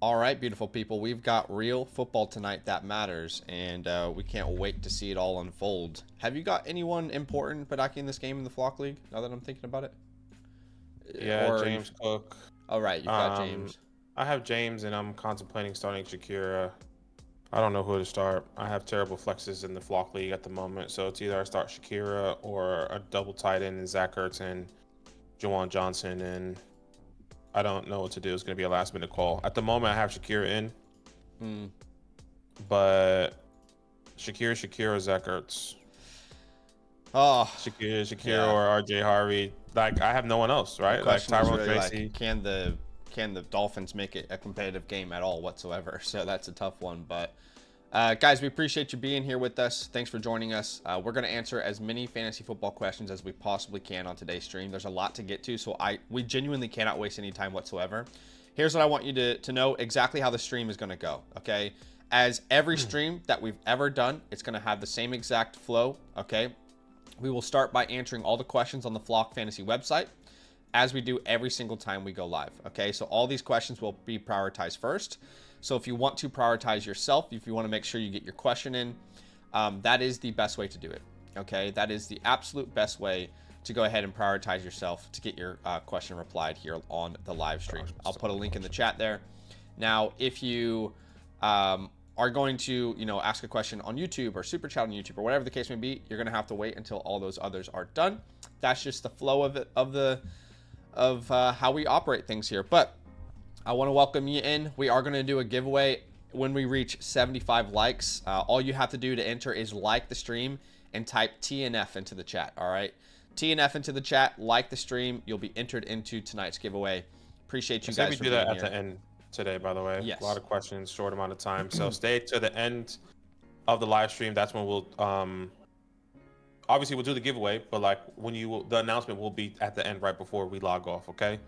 All right, beautiful people. We've got real football tonight that matters, and we can't wait to see it all unfold. Have you got anyone important backing this game in the Flock League, now that I'm thinking about it? Yeah, James Cook. All right, you've got James. I have James, and I'm contemplating starting Shakira. I don't know who to start. I have terrible flexes in the Flock League at the moment, so it's either I start Shakira or a double tight end in Zach Ertz and Juwan Johnson, and I don't know what to do. It's going to be a last-minute call. At the moment, I have Shakira in, but Shakira, Zach Ertz. Oh, Shakira yeah. or RJ Harvey. Like, I have no one else, right? Like Tyrone really Tracy. Can the Dolphins make it a competitive game at all whatsoever? So that's a tough one. But guys, we appreciate you being here with us. Thanks for joining us. We're going to answer as many fantasy football questions as we possibly can on today's stream. There's a lot to get to, so we genuinely cannot waste any time whatsoever. Here's what I want you to know exactly how the stream is going to go, okay? As every stream that we've ever done, it's going to have the same exact flow, okay? We will start by answering all the questions on the Flock Fantasy website, as we do every single time we go live, okay? So all these questions will be prioritized first. So if you want to prioritize yourself, if you want to make sure you get your question in, that is the best way to do it, okay? That is the absolute best way to go ahead and prioritize yourself to get your question replied here on the live stream. I'll put a link in the chat there. Now, if you are going to, ask a question on YouTube or super chat on YouTube or whatever the case may be, you're going to have to wait until all those others are done. That's just the flow of it, of how we operate things here. But I want to welcome you in. We are going to do a giveaway when we reach 75 likes. All you have to do to enter is like the stream and type TNF into the chat. All right, TNF into the chat, like the stream. You'll be entered into tonight's giveaway. Appreciate you guys for being here. We do that at the end today, by the way. Yes. A lot of questions, short amount of time. So stay to the end of the live stream. That's when we'll obviously we'll do the giveaway, but like the announcement will be at the end right before we log off, okay?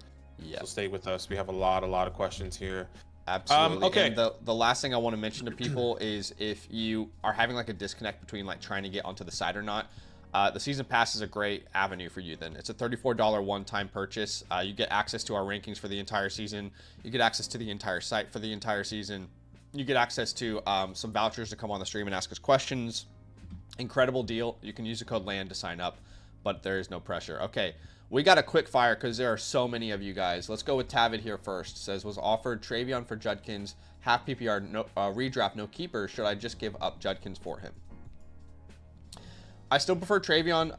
Yeah. So stay with us. We have a lot of questions here. Absolutely. Okay. And the last thing I want to mention to people is if you are having like a disconnect between like trying to get onto the site or not, the season pass is a great avenue for you. Then it's a $34 one-time purchase. You get access to our rankings for the entire season. You get access to the entire site for the entire season. You get access to some vouchers to come on the stream and ask us questions. Incredible deal. You can use the code LAND to sign up, but there is no pressure. Okay, we got a quick fire because there are so many of you guys. Let's go with Tavid here first. Says, was offered Travion for Judkins, half PPR, no, redraft, no keeper. Should I just give up Judkins for him? I still prefer Travion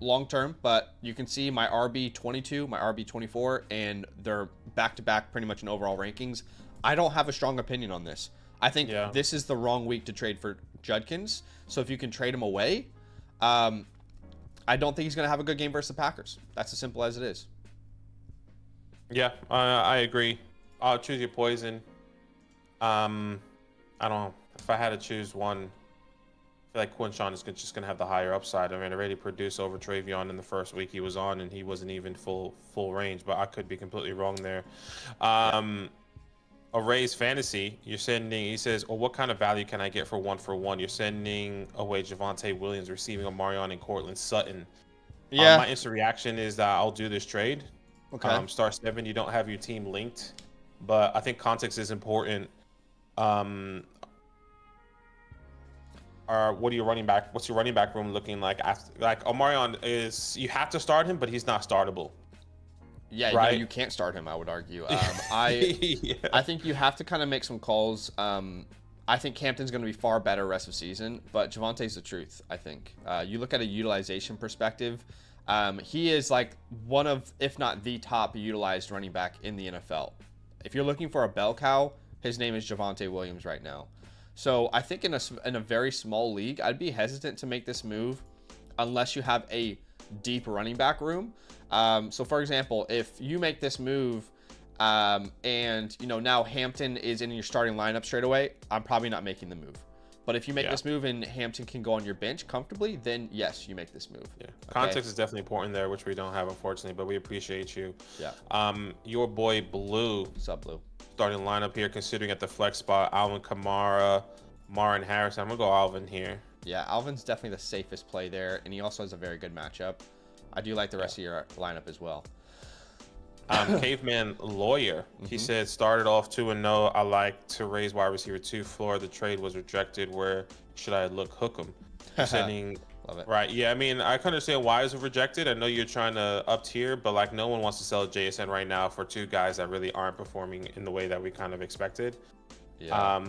long term, but you can see my RB22, my RB24, and they're back-to-back pretty much in overall rankings. I don't have a strong opinion on this. I think this is the wrong week to trade for Judkins. So if you can trade him away, I don't think he's going to have a good game versus the Packers. That's as simple as it is. Yeah, I agree. I'll choose your poison. I don't know. If I had to choose one, I feel like Quinshawn is just going to have the higher upside. I mean, already produced over Travion in the first week he was on, and he wasn't even full range, but I could be completely wrong there. Array's Fantasy, you're sending, he says, well, what kind of value can I get for 1-for-1? You're sending away Javonte Williams, receiving Omarion and Cortland Sutton. Yeah. My instant reaction is that I'll do this trade. Okay. Star 7, you don't have your team linked, but I think context is important. What's your running back room looking like? Like Omarion you have to start him, but he's not startable. Yeah, right? No, you can't start him, I would argue. I think you have to kind of make some calls. I think Campton's going to be far better rest of season, but Javonte's the truth, I think. You look at a utilization perspective, he is like one of, if not the top utilized running back in the NFL. If you're looking for a bell cow, his name is Javonte Williams right now. So I think in a very small league, I'd be hesitant to make this move unless you have a deep running back room. So for example, if you make this move and now Hampton is in your starting lineup straight away, I'm probably not making the move. But if you make this move and Hampton can go on your bench comfortably, then yes, you make this move. Yeah, context is definitely important there, which we don't have unfortunately, but we appreciate you. Yeah. Your boy Blue. What's up, Blue? Starting lineup here, considering at the flex spot, Alvin Kamara, Marlon Harrison. I'm gonna go Alvin here. Yeah, Alvin's definitely the safest play there, and he also has a very good matchup. I do like the rest of your lineup as well. Caveman Lawyer. He said, started off 2-0. I like to raise wide receiver 2 floor. The trade was rejected. Where should I look? Hook 'em. You're sending. Love it. Right. Yeah. I mean, I can understand why it was rejected. I know you're trying to up tier, but like no one wants to sell JSN right now for 2 guys that really aren't performing in the way that we kind of expected. Yeah.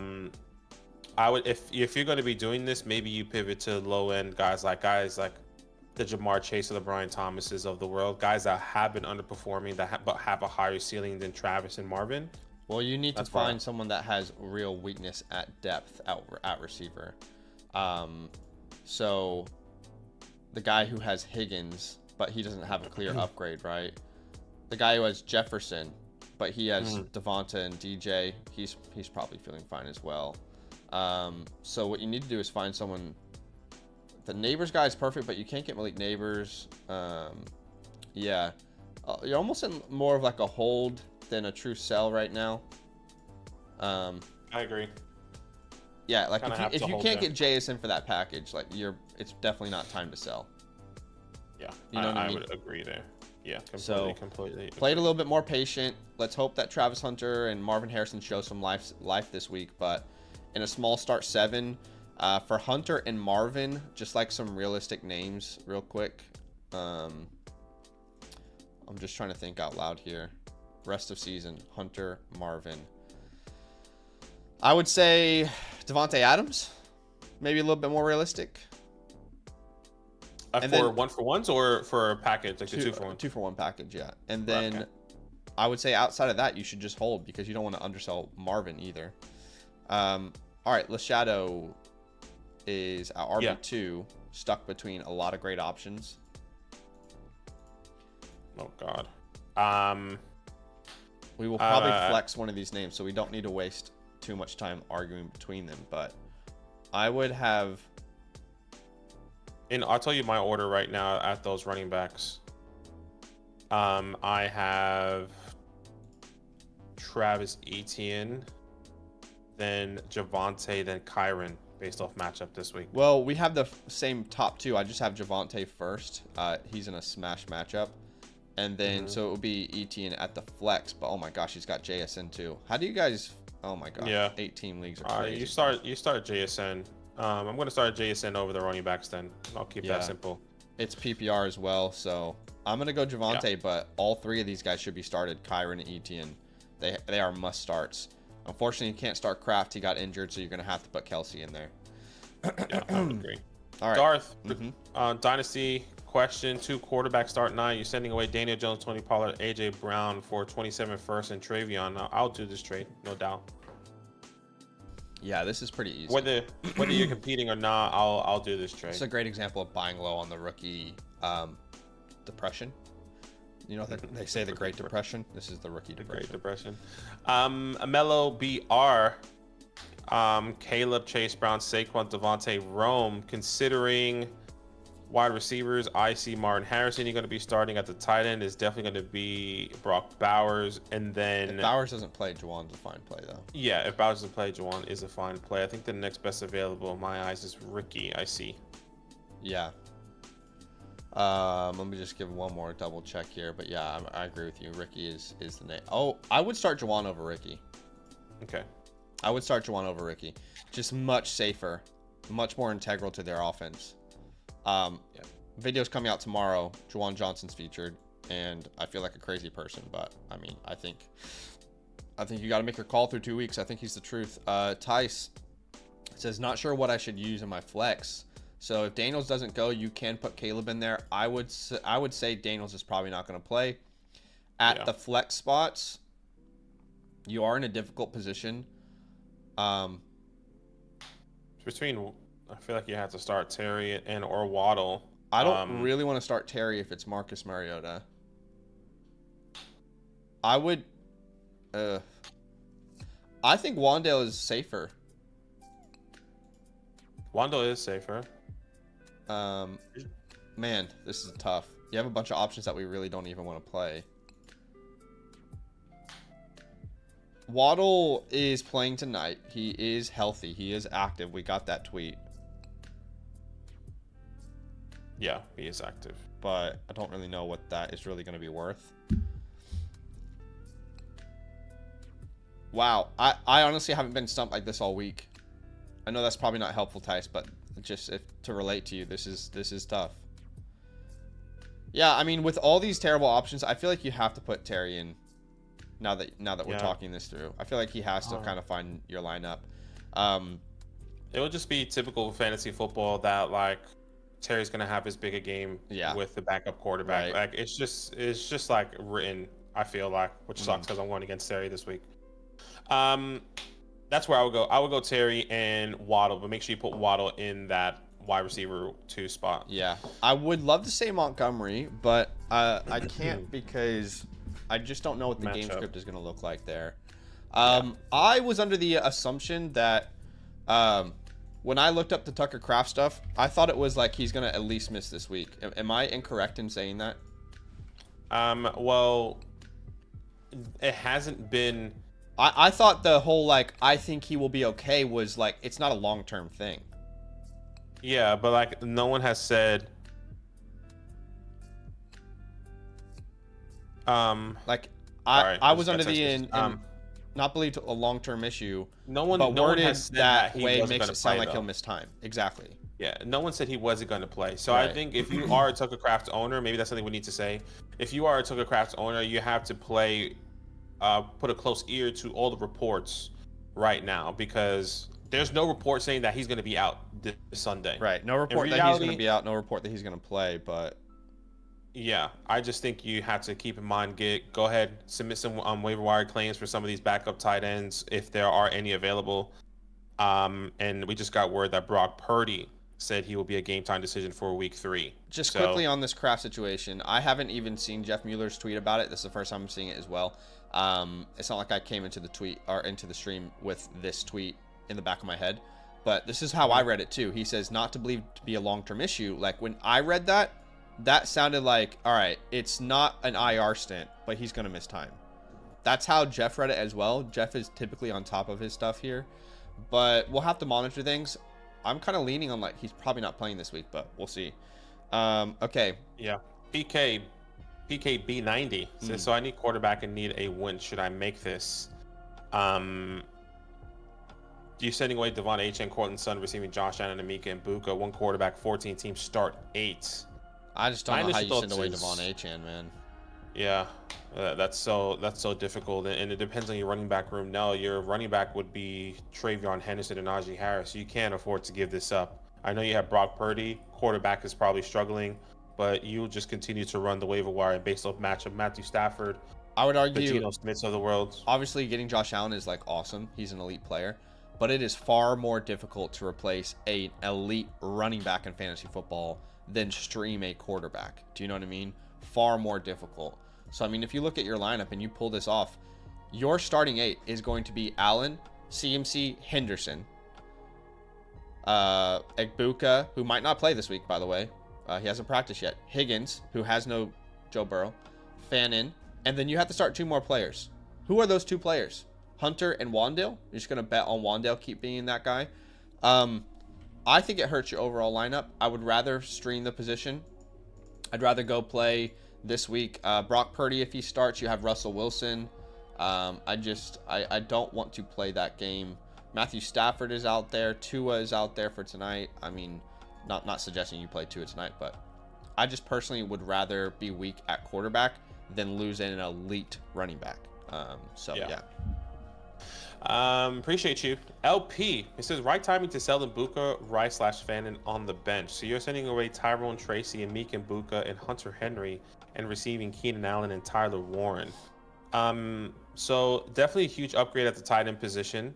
I would, if you're going to be doing this, maybe you pivot to low end guys like the Jamar Chase or the Brian Thomases of the world, guys that have been underperforming but have a higher ceiling than Travis and Marvin. Well, you need to find someone that has real weakness at depth at receiver. So the guy who has Higgins, but he doesn't have a clear upgrade, right? The guy who has Jefferson, but he has Devonta and DJ. He's probably feeling fine as well. So what you need to do is find someone. The Neighbors guy is perfect, but you can't get Malik Neighbors. Yeah, you're almost in more of like a hold than a true sell right now. I agree. Yeah, like if you can't get JSN for that package, like it's definitely not time to sell. Yeah, you know what I mean? would agree there. Yeah, completely. Play it a little bit more patient. Let's hope that Travis Hunter and Marvin Harrison show some life this week. But in a small start 7, for Hunter and Marvin, just like some realistic names, real quick. I'm just trying to think out loud here. Rest of season, Hunter, Marvin. I would say Devontae Adams, maybe a little bit more realistic. For 1-for-1s or for a package, like the 2-for-1? 2-for-1 package, yeah. And then I would say outside of that, you should just hold because you don't want to undersell Marvin either. All right, LeShadow is at RB2, stuck between a lot of great options. Oh, God. We will probably flex one of these names, so we don't need to waste too much time arguing between them. But I would have... And I'll tell you my order right now at those running backs. I have Travis Etienne, then Javonte, then Kyron, based off matchup this week. Well, we have the same top 2. I just have Javonte first. He's in a smash matchup. And then, so it will be Etienne at the flex. But, oh my gosh, he's got JSN too. How do you guys... Oh my gosh, yeah. 8-team leagues are crazy. You start JSN. I'm going to start JSN over the running backs then. I'll keep that simple. It's PPR as well, so I'm going to go Javonte, but all 3 of these guys should be started, Kyron and Etienne. They are must starts. Unfortunately, you can't start Kraft. He got injured, so you're going to have to put Kelsey in there. Yeah, I would agree. All right. Darth, Dynasty question, 2 quarterback start 9. You're sending away Daniel Jones, Tony Pollard, AJ Brown for 27 first and Travion. I'll do this trade, no doubt. Yeah, this is pretty easy. Whether you're competing or not, I'll do this trade. It's a great example of buying low on the rookie depression. You know, they say the Great Depression. This is the rookie depression. Great Depression. Mello BR, Caleb, Chase Brown, Saquon, Devontae, Rome. Considering wide receivers, I see Martin Harrison. You're going to be starting at the tight end. Is definitely going to be Brock Bowers, and then if Bowers doesn't play, Juwan's a fine play though. Yeah, if Bowers doesn't play, Juwan is a fine play. I think the next best available in my eyes is Ricky. I see. Yeah. Let me just give one more double check here, but yeah, I agree with you. Ricky is the name. Oh, I would start Juwan over Ricky. Okay. I would start Juwan over Ricky. Just much safer, much more integral to their offense. Video's coming out tomorrow. Juwan Johnson's featured, and I feel like a crazy person, but I mean, I think you got to make your call through 2 weeks. I think he's the truth. Tice says, not sure what I should use in my flex. So if Daniels doesn't go, you can put Caleb in there. I would say Daniels is probably not going to play. At the flex spots, you are in a difficult position. Between, I feel like you have to start Terry and or Waddle. I don't really want to start Terry if it's Marcus Mariota. I would. I think Wandale is safer. Wandale is safer. Man, this is tough. You have a bunch of options that we really don't even want to play. Waddle is playing tonight. He is healthy. He is active. We got that tweet. Yeah, he is active. But I don't really know what that is really going to be worth. Wow. I honestly haven't been stumped like this all week. I know that's probably not helpful, Tice, but just to relate to you, this is tough. Yeah, I mean, with all these terrible options, I feel like you have to put Terry in. Now that we're talking this through, I feel like he has to kind of find your lineup. It would just be typical fantasy football that like Terry's gonna have his bigger game with the backup quarterback. Right. Like it's just like written. I feel like, which sucks because I'm going against Terry this week. That's where I would go. I would go Terry and Waddle, but make sure you put Waddle in that wide receiver 2 spot. Yeah, I would love to say Montgomery, but I can't because I just don't know what the game script is going to look like there. I was under the assumption that when I looked up the Tucker Kraft stuff, I thought it was like he's going to at least miss this week. Am I incorrect in saying that? Well, it hasn't been. I thought the whole like I think he will be okay was like it's not a long-term thing. Yeah, but like no one has said. Like I was under the not believed a long-term issue. No one, but no one worded has said that he way wasn't makes gonna it sound play, like though. he'll miss time. Exactly. Yeah, no one said he wasn't going to play. So Right. I think if you are a Tucker Kraft owner, maybe that's something we need to say. If you are a Tucker Kraft owner, you have to put a close ear to all the reports right now because there's no report saying that he's going to be out this Sunday. Right. No report that he's going to be out. No report that he's going to play. But yeah, I just think you have to keep in mind. Go ahead, submit some waiver wire claims for some of these backup tight ends if there are any available. And we just got word that Brock Purdy said he will be a game time decision for week 3. Just quickly on this Kraft situation, I haven't even seen Jeff Mueller's tweet about it. This is the first time I'm seeing it as well. It's not like I came into the tweet or into the stream with this tweet in the back of my head, but this is how I read it too. He says not to believe to be a long-term issue. Like when I read that, that sounded like, all right, it's not an IR stint, but he's going to miss time. That's how Jeff read it as well. Jeff is typically on top of his stuff here, but we'll have to monitor things. I'm kind of leaning on like he's probably not playing this week, but we'll see. Okay. Yeah. PKB90 says, so I need quarterback and need a win. Should I make this? You sending away Devon Achane, Cortland Sutton, receiving Josh Allen, Amika, and Buka. 1 quarterback, 14 teams, start 8. I just don't know how you send away Devon Achane, man. Yeah, that's so difficult, and it depends on your running back room. No, your running back would be Travion Henderson and Najee Harris. You can't afford to give this up. I know you have Brock Purdy. Quarterback is probably struggling, but you'll just continue to run the waiver wire based off matchup. Matthew Stafford. I would argue the Geno Smiths of the world. Obviously, getting Josh Allen is like awesome. He's an elite player, but it is far more difficult to replace an elite running back in fantasy football than stream a quarterback. Do you know what I mean? Far more difficult. So, I mean, if you look at your lineup and you pull this off, your starting 8 is going to be Allen, CMC, Henderson, Egbuka, who might not play this week, by the way. He hasn't practiced yet. Higgins, who has no Joe Burrow, Fannin, and then you have to start 2 more players. Who are those 2 players? Hunter and Wandale? You're just going to bet on Wandale keep being that guy? I think it hurts your overall lineup. I would rather stream the position. I'd rather go play this week Brock Purdy. If he starts, you have Russell Wilson. I don't want to play that game. Matthew Stafford is out there. Tua is out there for tonight. I mean, not suggesting you play Tua tonight, but I just personally would rather be weak at quarterback than lose an elite running back. Yeah. Appreciate you. LP, it says right timing to sell Buka, Rice / Fannin on the bench. So you're sending away Tyrone Tracy and Meek and Buka and Hunter Henry and receiving Keenan Allen and Tyler Warren. So definitely a huge upgrade at the tight end position.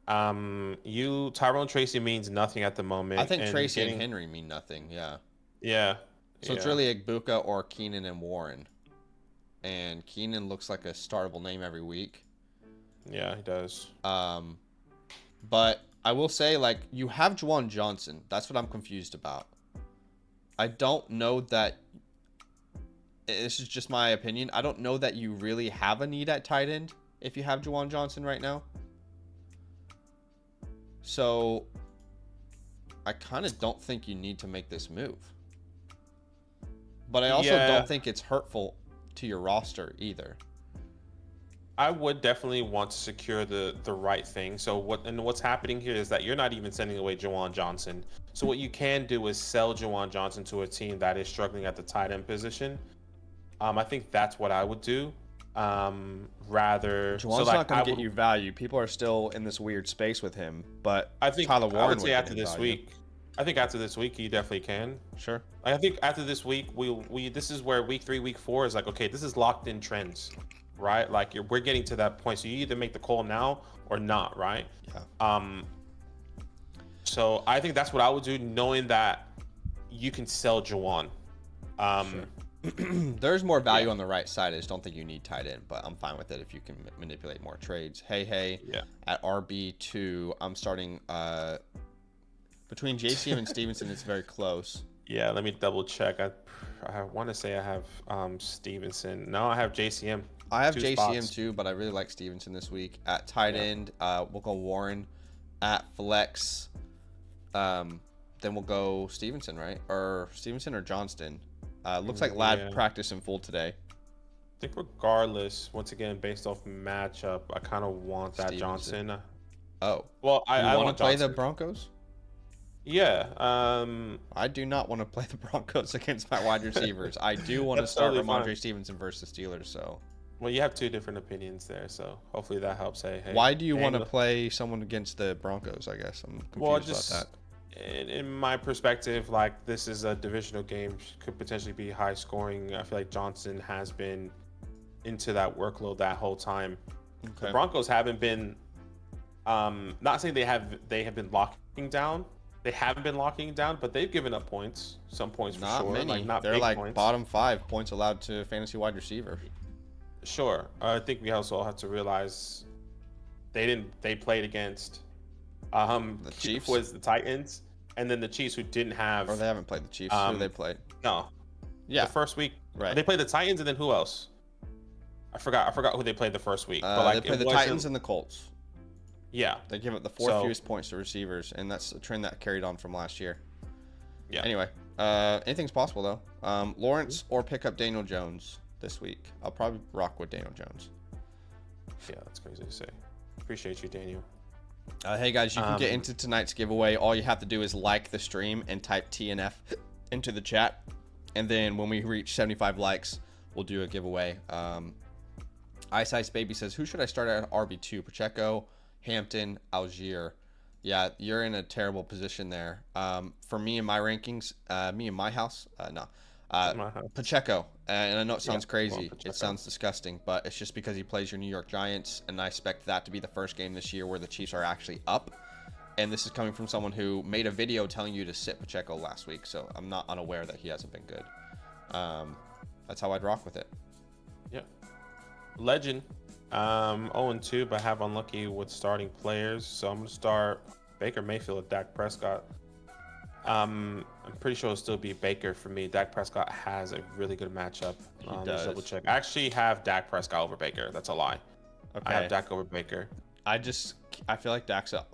Tyrone Tracy means nothing at the moment. I think Tracy and Henry mean nothing. Yeah. Yeah. So it's really Egbuka or Keenan and Warren. And Keenan looks like a startable name every week. Yeah, he does. But I will say, like, you have Juwan Johnson. That's what I'm confused about. I don't know that. This is just my opinion. I don't know that you really have a need at tight end if you have Juwan Johnson right now. So I kind of don't think you need to make this move. But I also don't think it's hurtful to your roster either. I would definitely want to secure the right thing. So what's happening here is that you're not even sending away Jawan Johnson. So what you can do is sell Jawan Johnson to a team that is struggling at the tight end position. I think that's what I would do. Rather, so Juwan's like not going to get you value. People are still in this weird space with him, but I think Tyler I Warren would say get after him this value. week, I think after this week you definitely can. Sure. I think after this week, we this is where week 3, week 4 is like, okay, this is locked in trends, right? Like we're getting to that point. So you either make the call now or not, right? Yeah. So I think that's what I would do, knowing that you can sell Jawan. Sure. There's more value on the right side. I just don't think you need tight end, but I'm fine with it if you can manipulate more trades. Hey, Yeah. at RB2, I'm starting between JCM and Stevenson. It's very close. Yeah, let me double check. I want to say I have Stevenson. No, I have JCM. I have Two JCM spots. too, but I really like Stevenson this week. At tight end, we'll go Warren. At flex, then we'll go Stevenson, right? Or Stevenson or Johnston. Looks like Lad practiced in full today. I think regardless, once again, based off matchup, I kind of want that Stevenson. Johnson. Oh, Well, I want want to play Johnson. the Broncos? Yeah. I do not want to play the Broncos against my wide receivers. I do want to That's start totally Ramondre fine. Stevenson versus the Steelers. So Well, you have two different opinions there, so hopefully that helps. Hey, why do you want to Daniel. play someone against the Broncos? I guess I'm confused Well, just about that. in my perspective, like this is a divisional game, could potentially be high scoring. I feel like Johnson has been into that workload that whole time. The Okay. Broncos haven't been, not saying they have been locking down. They haven't been locking down, but they've given up points. Some points for Not sure. many. Like not They're big like points. bottom 5 points allowed to fantasy wide receiver. Sure. I think we also have to realize they played against The Chiefs? was the Titans, and then the Chiefs, who didn't have Or they haven't played the Chiefs. Who they played? no Yeah. the first week. Right. They played the Titans, and then who else? I forgot who they played the first week. But like They played it the wasn't- Titans and the Colts. Yeah. They give up the fourth So- fewest points to receivers, and that's a trend that carried on from last year. Yeah. Anyway, anything's possible though. Lawrence or pick up Daniel Jones this week. I'll probably rock with Daniel Jones. Yeah, that's crazy to say. Appreciate you, Daniel. Hey guys, you can get into tonight's giveaway. All you have to do is like the stream and type TNF into the chat, and then when we reach 75 likes, we'll do a giveaway. Ice Baby says, who should I start at RB2? Pacheco, Hampton, Algier. Yeah, you're in a terrible position there. For me in my rankings, me in my house, no. Pacheco, and I know it sounds crazy. Pacheco. It sounds disgusting, but it's just because he plays your New York Giants, and I expect that to be the first game this year where the Chiefs are actually up. And this is coming from someone who made a video telling you to sit Pacheco last week, so I'm not unaware that he hasn't been good. That's how I'd rock with it. Yeah. Legend. 0-2, but have unlucky with starting players. So I'm gonna start Baker Mayfield with Dak Prescott. I'm pretty sure it'll still be Baker for me. Dak Prescott has a really good matchup. does. Let's double check. I actually have Dak Prescott over Baker. That's a lie. Okay. I have Dak over Baker. I feel like Dak's a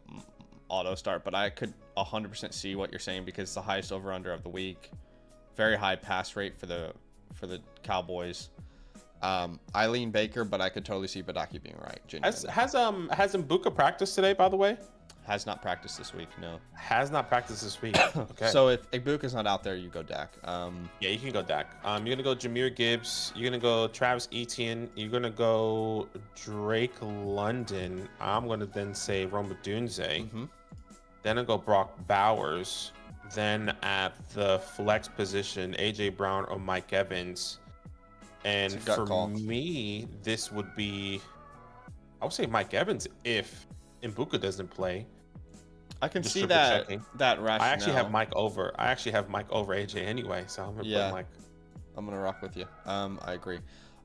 auto start, but I could 100% see what you're saying because it's the highest over under of the week. Very high pass rate for the Cowboys. I lean Baker, but I could totally see Badaki being right. Has Genuinely. Mbuka practiced today, by the way? Has not practiced this week, no. Has not practiced this week. Okay. So if Ibuka's not out there, you go Dak. Yeah, you can go Dak. You're gonna go Jameer Gibbs. You're gonna go Travis Etienne. You're gonna go Drake London. I'm gonna then say Roma Dunze. Mm-hmm. Then I go Brock Bowers. Then at the flex position, AJ Brown or Mike Evans. And It's a gut for call. me, this would be, I would say Mike Evans if Mbuka doesn't play. I can Just see triple that checking. that rationale. I actually have Mike over. I actually have Mike over AJ anyway, so I'm gonna Yeah. put Mike. I'm gonna rock with you. I agree.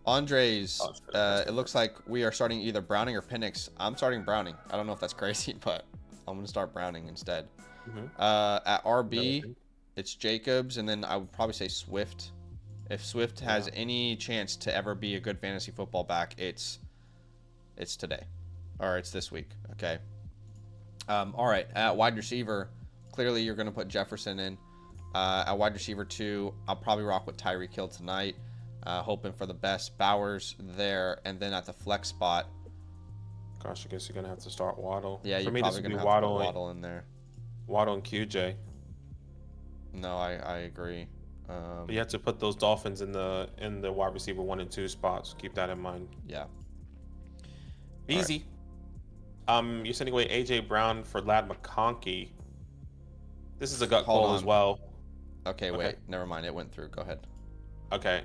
Andres, it looks like we are starting either Browning or Penix. I'm starting Browning. I don't know if that's crazy, but I'm gonna start Browning instead. At RB, it's Jacobs, and then I would probably say Swift. If Swift has any chance to ever be a good fantasy football back, it's today, or it's this week. Okay. All right. At wide receiver, clearly you're gonna put Jefferson in. At wide receiver 2, I'll probably rock with Tyreek Hill tonight. hoping for the best. Bowers there, and then at the flex spot, Gosh, I guess you're gonna have to start Waddle. yeah, For you're me, this probably would be gonna have to put Waddle, Waddle in there. Waddle and QJ. No, I agree. But you have to put those Dolphins in the wide receiver 1 and 2 spots. Keep that in mind. Yeah. Easy. You're sending away AJ Brown for Lad McConkey. This is a gut Hold call on. as well. Okay, wait. Never mind. It went through. Go ahead. Okay.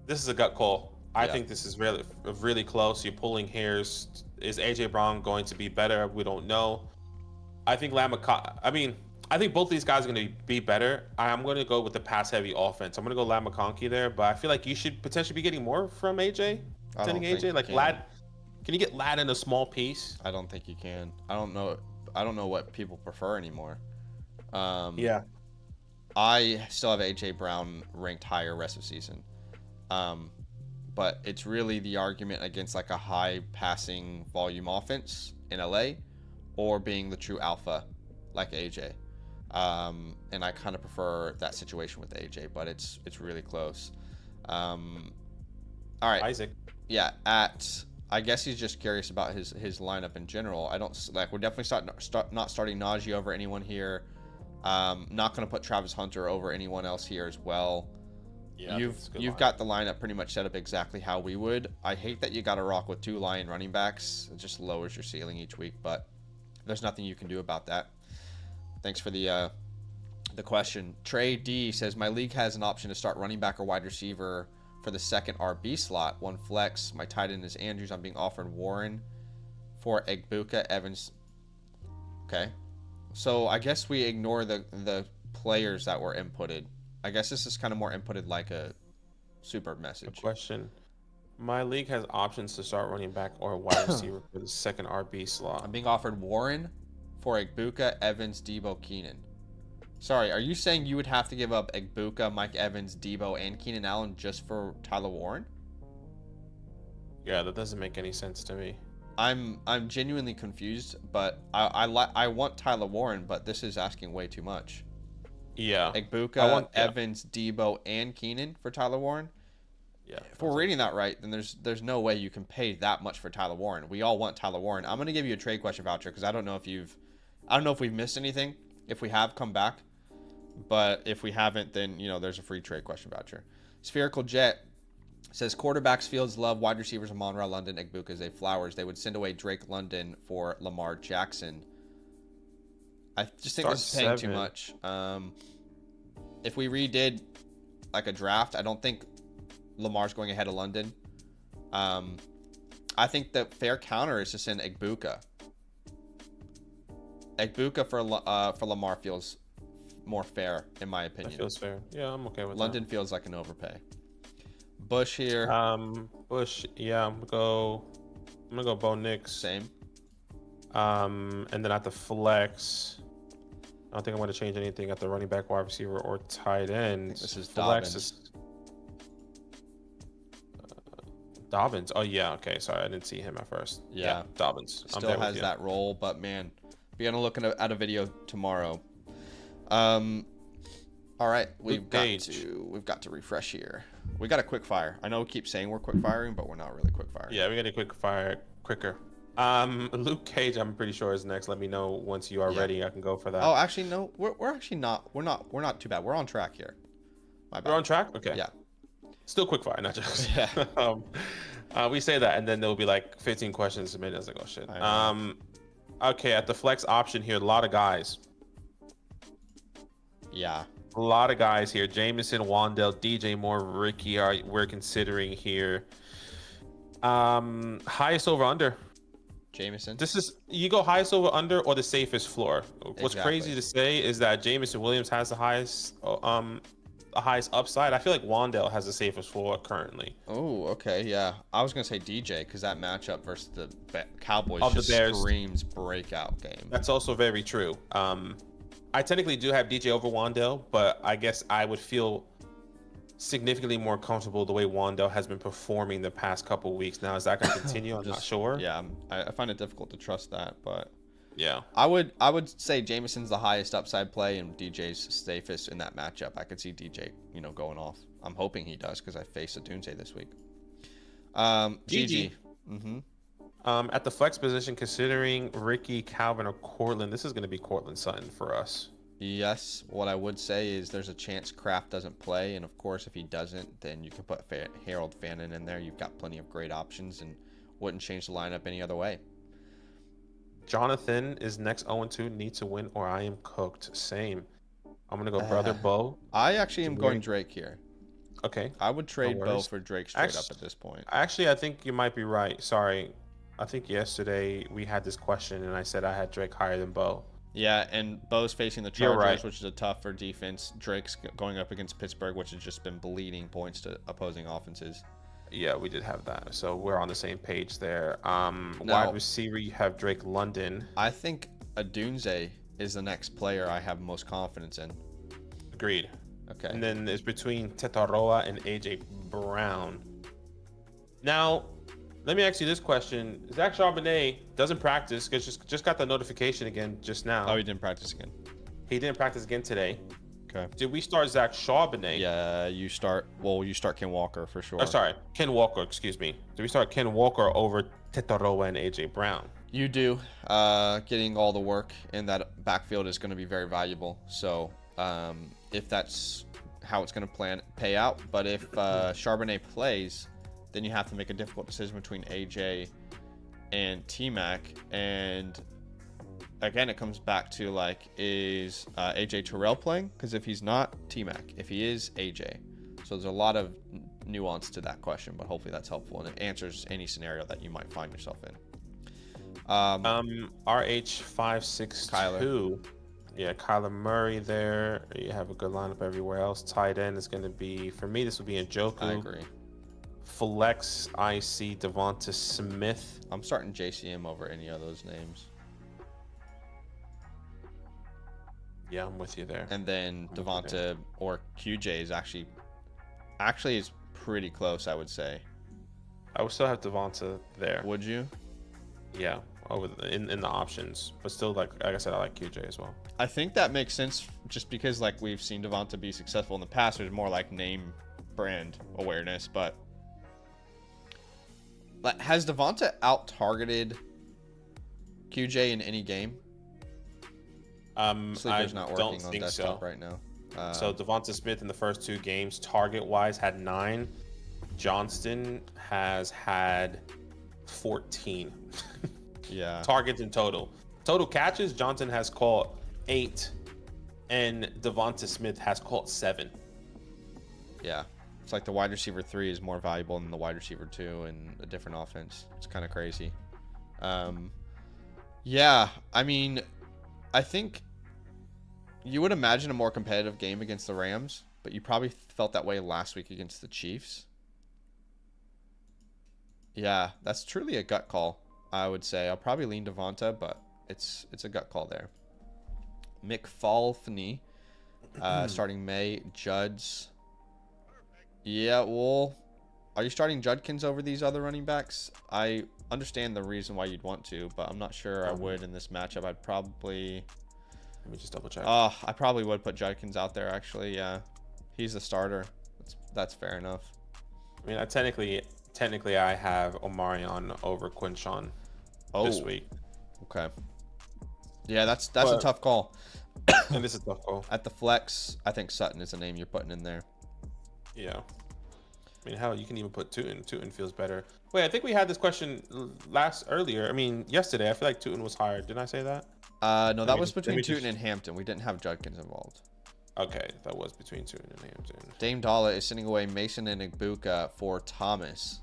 This is a gut call. I Yeah. think this is really close. You're pulling hairs. Is AJ Brown going to be better? We don't know. I think I think both these guys are going to be better. I'm going to go with the pass-heavy offense. I'm going to go Lad McConkey there, but I feel like you should potentially be getting more from AJ. I don't Sending think AJ you like can. Lad. Can you get Lad in a small piece? I don't think you can. I don't know what people prefer anymore. Yeah. I still have AJ Brown ranked higher rest of season. But it's really the argument against like a high passing volume offense in LA or being the true alpha like AJ. And I kind of prefer that situation with AJ, but it's really close. All right. Isaac. Yeah, I guess he's just curious about his lineup in general. I don't like. We're definitely not starting Najee over anyone here. Not going to put Travis Hunter over anyone else here as well. Yeah, you've got the lineup pretty much set up exactly how we would. I hate that you got to rock with 2 Lion running backs. It just lowers your ceiling each week, but there's nothing you can do about that. Thanks for the question. Trey D says my league has an option to start running back or wide receiver for the second RB slot. 1 flex. My tight end is Andrews. I'm being offered Warren for Egbuka, Evans. Okay. So I guess we ignore the players that were inputted. I guess this is kind of more inputted like a super message. Question. My league has options to start running back or wide receiver for the second RB slot. I'm being offered Warren for Egbuka, Evans, Debo, Keenan. Sorry, are you saying you would have to give up Egbuka, Mike Evans, Debo, and Keenan Allen just for Tyler Warren? Yeah, that doesn't make any sense to me. I'm genuinely confused, but I want Tyler Warren, but this is asking way too much. Yeah. Egbuka, Evans, Debo, and Keenan for Tyler Warren. Yeah. If we're reading that right, then there's no way you can pay that much for Tyler Warren. We all want Tyler Warren. I'm gonna give you a trade question voucher because I don't know if we've missed anything. If we have, come back. But if we haven't, then there's a free trade question voucher. Spherical Jet says quarterbacks Fields love, wide receivers Amon-Ra, London, Egbuka, Zay Flowers. They would send away Drake London for Lamar Jackson. I just think this is paying too much. If we redid like a draft, I don't think Lamar's going ahead of London. I think the fair counter is to send Egbuka. Egbuka for Lamar feels more fair, in my opinion. That feels fair. Yeah, I'm okay with London feels like an overpay. Bush here. Bush. Yeah, I'm gonna go Bo Nix. Same. And then at the flex, I don't think I'm going to change anything at the running back, wide receiver, or tight end. This is Dobbins. Dobbins. Oh yeah. Okay. Sorry, I didn't see him at first. Yeah. Dobbins. Still has that role, but man, be gonna look at a video tomorrow. All right, we've got to refresh here. We got a quick fire. I know we keep saying we're quick firing, but we're not really quick firing. Yeah, we got a quick fire quicker. Luke Cage, I'm pretty sure is next. Let me know once you are ready. I can go for that. Oh, actually, no. We're actually not. We're not too bad. We're on track here. My bad. We're on track. Okay. Yeah. Still quick fire, not just. Yeah. We say that, and then there'll be like 15 questions submitted. I was like, oh shit. Okay, at the flex option here, a lot of guys. Yeah. A lot of guys here. Jameson, Wandell, DJ Moore, Ricky. We're considering here. Highest over under. Jameson. This is you go highest over under or the safest floor. What's crazy to say is that Jameson Williams has the highest upside. I feel like Wandell has the safest floor currently. Oh, okay, yeah. I was gonna say DJ because that matchup versus the Cowboys just screams breakout game. That's also very true. I technically do have DJ over Wandell, but I guess I would feel significantly more comfortable the way Wandell has been performing the past couple of weeks. Now, is that going to continue? I'm not sure. Yeah, I find it difficult to trust that, but yeah, I would say Jameson's the highest upside play and DJ's safest in that matchup. I could see DJ, going off. I'm hoping he does because I face a Doomsday this week. GG. Mm-hmm. At the flex position, considering Ricky, Calvin, or Cortland, this is going to be Cortland Sutton for us. Yes. What I would say is there's a chance Kraft doesn't play, and of course, if he doesn't, then you can put Harold Fannin in there. You've got plenty of great options, and wouldn't change the lineup any other way. Jonathan is next 0-2. Need to win, or I am cooked. Same. I'm going to go Brother Bo. I actually am going Drake here. Okay. I would trade Bo for Drake straight up at this point. Actually, I think you might be right. Sorry. I think yesterday we had this question, and I said I had Drake higher than Bo. Yeah, and Bo's facing the Chargers, which is a tougher defense. Drake's going up against Pittsburgh, which has just been bleeding points to opposing offenses. Yeah, we did have that. So we're on the same page there. Wide receiver, you have Drake London. I think Adunze is the next player I have most confidence in. Agreed. Okay. And then it's between Tetaroa and AJ Brown. Now, let me ask you this question. Zach Charbonnet doesn't practice because just got the notification again just now. Oh, he didn't practice again. He didn't practice again today. Okay. Did we start Zach Charbonnet? Yeah, you start Ken Walker for sure. Oh, sorry. Ken Walker, excuse me. Did we start Ken Walker over Tetaroa and AJ Brown? You do. Getting all the work in that backfield is going to be very valuable. So if that's how it's going to pay out. But if Charbonnet plays, then you have to make a difficult decision between AJ and T-Mac. And again, it comes back to like, is AJ Terrell playing? Because if he's not, T-Mac. If he is, AJ. So there's a lot of nuance to that question, but hopefully that's helpful and it answers any scenario that you might find yourself in. RH562. Kyler. Yeah, Kyler Murray there. You have a good lineup everywhere else. Tight end is going to be, for me, this would be Njoku. I agree. Flex, I see Devonta Smith. I'm starting JCM over any of those names. Yeah, I'm with you there. And then Devonta or QJ is actually is pretty close, I would say. I would still have Devonta there. Would you? Yeah, over in the options, but still, like I said, I like QJ as well. I think that makes sense just because like we've seen Devonta be successful in the past. There's more like name brand awareness, but has Devonta out-targeted QJ in any game? Sleeper's not working on desktop right now. So Devonta Smith in the first 2 games, target-wise, had 9. Johnston has had 14. Yeah. Targets in total. Total catches, Johnson has caught 8, and Devonta Smith has caught 7. Yeah. It's like the wide receiver 3 is more valuable than the wide receiver 2 in a different offense. It's kind of crazy. Yeah, I mean, I think you would imagine a more competitive game against the Rams, but you probably felt that way last week against the Chiefs. Yeah, that's truly a gut call, I would say. I'll probably lean Devonta, but it's a gut call there. McFalfney, starting May. Judds. Yeah, well, are you starting Judkins over these other running backs? I understand the reason why you'd want to, but I'm not sure I would in this matchup. I'd probably... Let me just double check. I probably would put Judkins out there, actually. Yeah, he's the starter. That's fair enough. I mean, technically, I have Omarion over Quinshon this week. Okay. Yeah, that's a tough call. And this is a tough call. At the flex, I think Sutton is the name you're putting in there. Yeah. I mean, hell, you can even put Tootin. Tootin feels better. Wait, I think we had this question yesterday. I feel like Tootin was higher. Didn't I say that? No, that was between Tootin and Hampton. We didn't have Judkins involved. Okay, that was between Tootin and Hampton. Dame Dalla is sending away Mason and Igbuka for Thomas.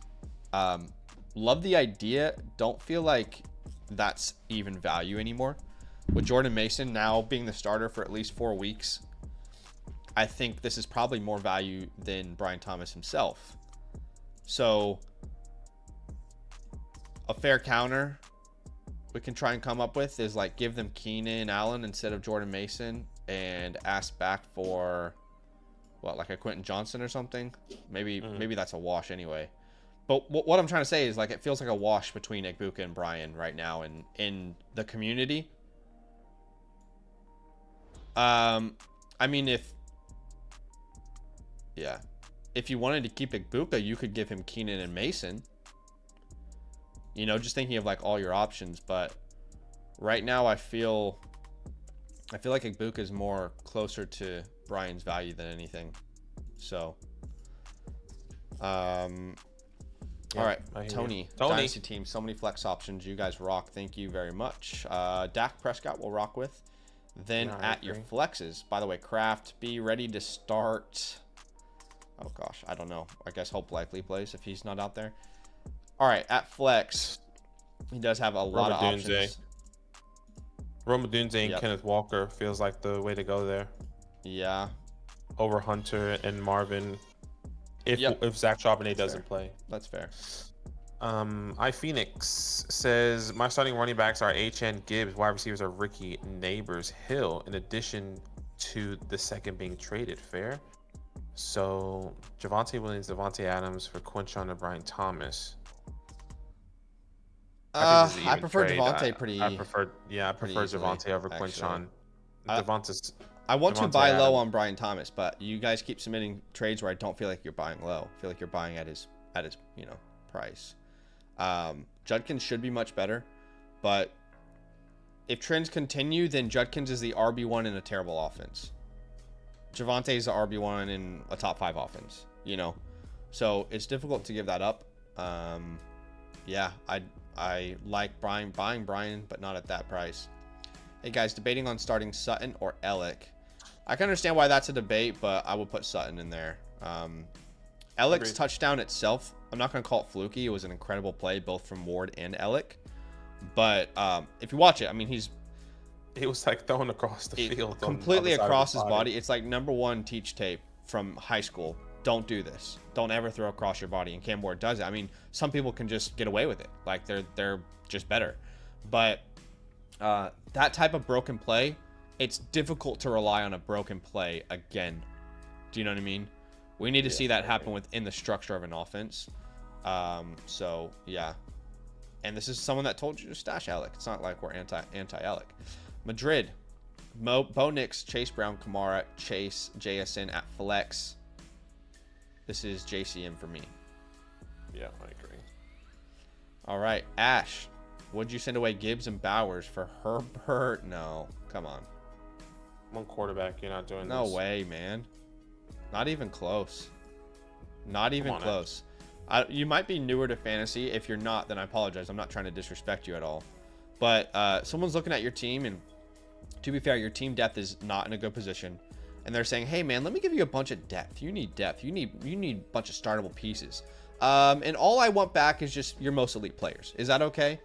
Love the idea. Don't feel like that's even value anymore. With Jordan Mason now being the starter for at least 4 weeks, I think this is probably more value than Brian Thomas himself. So a fair counter we can try and come up with is like give them Keenan Allen instead of Jordan Mason and ask back for what, like a Quentin Johnson or something. Maybe that's a wash anyway. But what I'm trying to say is like it feels like a wash between Igbuka and Brian right now in the community. I mean, if you wanted to keep Igbuka, you could give him Keenan and Mason. You know, just thinking of like all your options. But right now, I feel like Igbuka is more closer to Brian's value than anything. So, all right, Tony, Dynasty team, so many flex options. You guys rock. Thank you very much. Dak Prescott will rock with. Then at your flexes, by the way, Kraft, be ready to start. Oh gosh, I don't know. I guess Hope likely plays if he's not out there. All right, at flex, he does have a lot of options. Roma Dunze and Kenneth Walker feels like the way to go there. Yeah. Over Hunter and Marvin, if Zach Charbonnet doesn't play. That's fair. iPhoenix says my starting running backs are HN Gibbs, wide receivers are Ricky, Neighbors, Hill, in addition to the second being traded. Fair. So Javonte Williams, Devontae Adams for Quinshon and Brian Thomas. I prefer Devontae I prefer Javonte over Quinshon. I want to buy low on Brian Thomas, but you guys keep submitting trades where I don't feel like you're buying low. I feel like you're buying at his price. Judkins should be much better, but if trends continue, then Judkins is the RB1 in a terrible offense. Javonte is the RB1 in a top 5 offense, so it's difficult to give that up. I like buying Brian, but not at that price. Hey guys, debating on starting Sutton or Ellick. I can understand why that's a debate, but I would put Sutton in there. Ellick's touchdown itself, I'm not going to call it fluky. It was an incredible play, both from Ward and Ellick. But if you watch it, I mean, it was like thrown across the field. Completely across his body. It's like #1 teach tape from high school. Don't do this. Don't ever throw across your body. And Cam Ward does it. I mean, some people can just get away with it. Like they're just better. But that type of broken play, it's difficult to rely on a broken play again. Do you know what I mean? We need to see that happen within the structure of an offense. So yeah. And this is someone that told you to stash Alec. It's not like we're anti-Alec. Madrid, Bo Nix, Chase Brown, Kamara, Chase, JSN at flex. This is JCM for me. Yeah, I agree. All right, Ash, would you send away Gibbs and Bowers for Herbert? No, come on. One quarterback, you're not doing this. No way, man. Not even close. Not even close. You might be newer to fantasy. If you're not, then I apologize. I'm not trying to disrespect you at all. But someone's looking at your team, and to be fair, your team depth is not in a good position. And they're saying, hey, man, let me give you a bunch of depth. You need depth. You need a bunch of startable pieces. And all I want back is just your most elite players. Is that okay?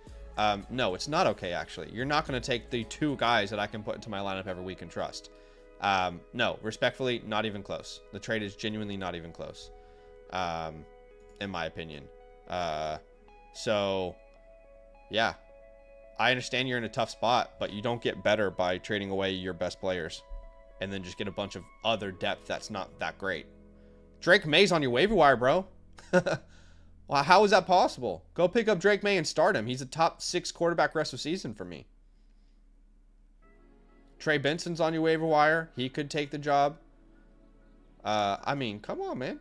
No, it's not okay, actually. You're not going to take the 2 guys that I can put into my lineup every week and trust. No, respectfully, not even close. The trade is genuinely not even close, in my opinion. So, yeah. I understand you're in a tough spot, but you don't get better by trading away your best players and then just get a bunch of other depth that's not that great. Drake May's on your waiver wire, bro. Well, how is that possible? Go pick up Drake May and start him. He's a top 6 quarterback rest of season for me. Trey Benson's on your waiver wire. He could take the job. I mean, come on, man.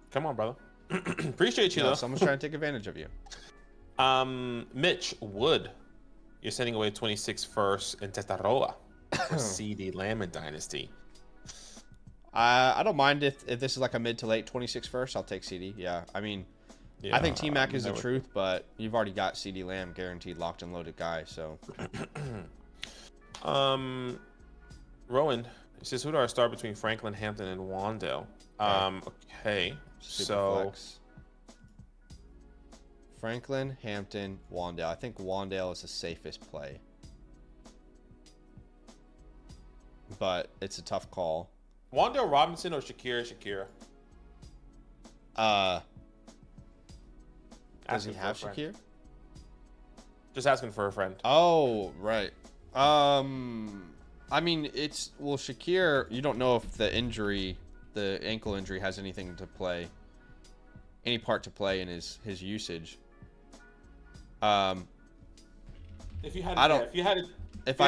Come on, brother. Appreciate you, though. Someone's trying to take advantage of you. Mitch Wood, you're sending away 26 first in Testaroa for CD Lamb and Dynasty. I don't mind if this is like a mid to late 26 first. I'll take CD. Yeah, I mean, I think T-Mac is the truth, but you've already got CD Lamb, guaranteed locked and loaded guy. So, Rowan, he says, who do I start between Franklin, Hampton, and Wandale? Okay, so flex. Franklin, Hampton, Wandale. I think Wandale is the safest play, but it's a tough call. Wandale Robinson or Shakira? Does he have Shakira? Just asking for a friend. Oh, right. I mean, Shakir, you don't know if the ankle injury has any part to play in his usage. If I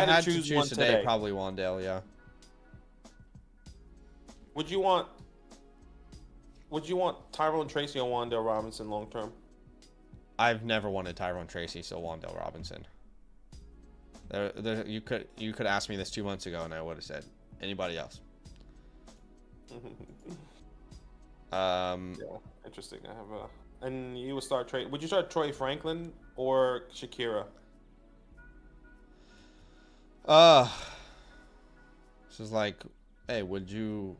had to choose today, probably Wandale, yeah. Would you want Would you want Tyrone Tracy or Wan'Dale Robinson long term? I've never wanted Tyrone Tracy, so Wan'Dale Robinson. You could ask me this 2 months ago, and I would have said anybody else. Yeah, interesting. I have a. And you would start trade. Would you start Troy Franklin or Shakira? This is like, hey, would you?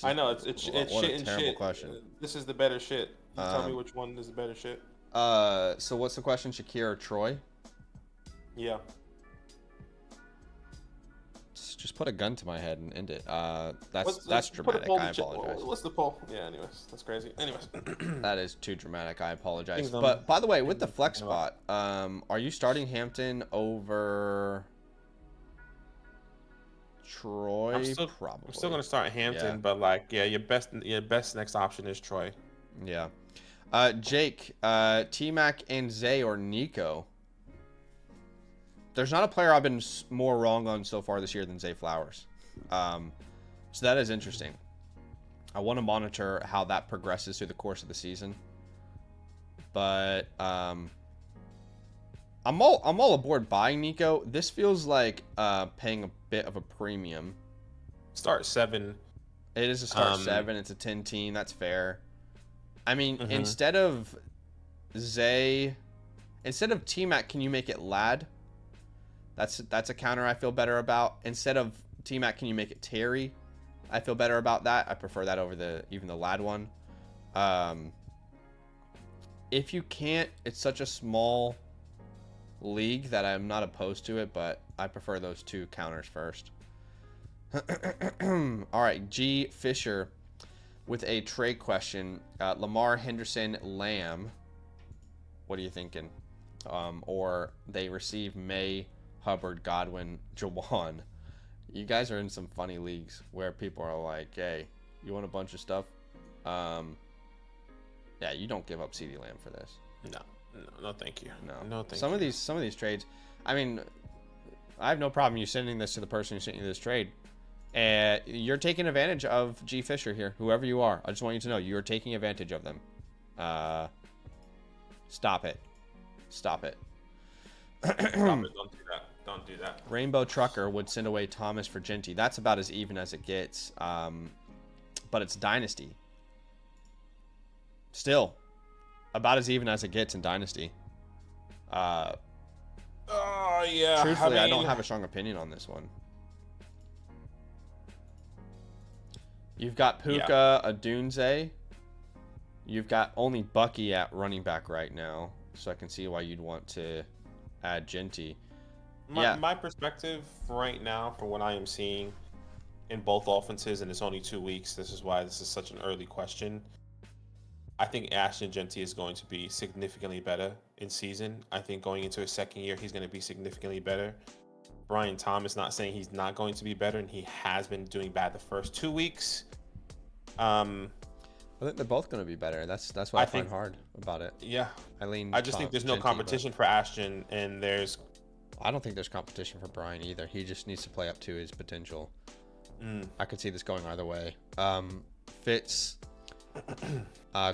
I know it's shit and shit. Question. This is the better shit. You tell me which one is the better shit. So what's the question? Shakira or Troy? Yeah. Just put a gun to my head and end it. That's dramatic. I apologize. What's the poll? Yeah. Anyways, that's crazy. Anyways. That is too dramatic. I apologize. But by the way, with the flex spot, are you starting Hampton over Troy? Probably. I'm still gonna start Hampton, but like, yeah, your best next option is Troy. Yeah. Jake, T-Mac and Zay or Nico? There's not a player I've been more wrong on so far this year than Zay Flowers. So that is interesting. I want to monitor how that progresses through the course of the season. But I'm all aboard buying Nico. This feels like paying a bit of a premium. Start 7. It is a start 7. It's a 10 team. That's fair. I mean, instead of T-Mac, can you make it Lad? That's a counter I feel better about. Instead of T-Mac, can you make it Terry? I feel better about that. I prefer that over even the Lad one. If you can't, it's such a small league that I'm not opposed to it, but I prefer those two counters first. All right, G Fisher with a trade question. Lamar, Henderson, Lamb. What are you thinking? Or they receive May, Hubbard, Godwin, Jawan. You guys are in some funny leagues where people are like, hey, you want a bunch of stuff? Yeah, you don't give up CeeDee Lamb for this. No, thank you. No, thank you. Some of these trades, I mean, I have no problem you sending this to the person who sent you this trade. You're taking advantage of G Fisher here, whoever you are. I just want you to know you're taking advantage of them. Stop it. Stop it. Don't do that. Rainbow Trucker would send away Thomas for Genty. That's about as even as it gets. But it's Dynasty. Still, about as even as it gets in Dynasty. Yeah. Truthfully, I don't have a strong opinion on this one. You've got Puka, Adunze. You've got only Bucky at running back right now, so I can see why you'd want to add Genty. My perspective right now, from what I am seeing in both offenses, and it's only 2 weeks, this is why this is such an early question. I think Ashton Genty is going to be significantly better in season. I think going into his second year, he's going to be significantly better. Brian Thomas, not saying he's not going to be better, and he has been doing bad the first 2 weeks. I think they're both going to be better. That's what I find hard about it. Yeah. I just think there's no competition for Ashton, and I don't think there's competition for Brian either. He just needs to play up to his potential. I could see this going either way. Fitz,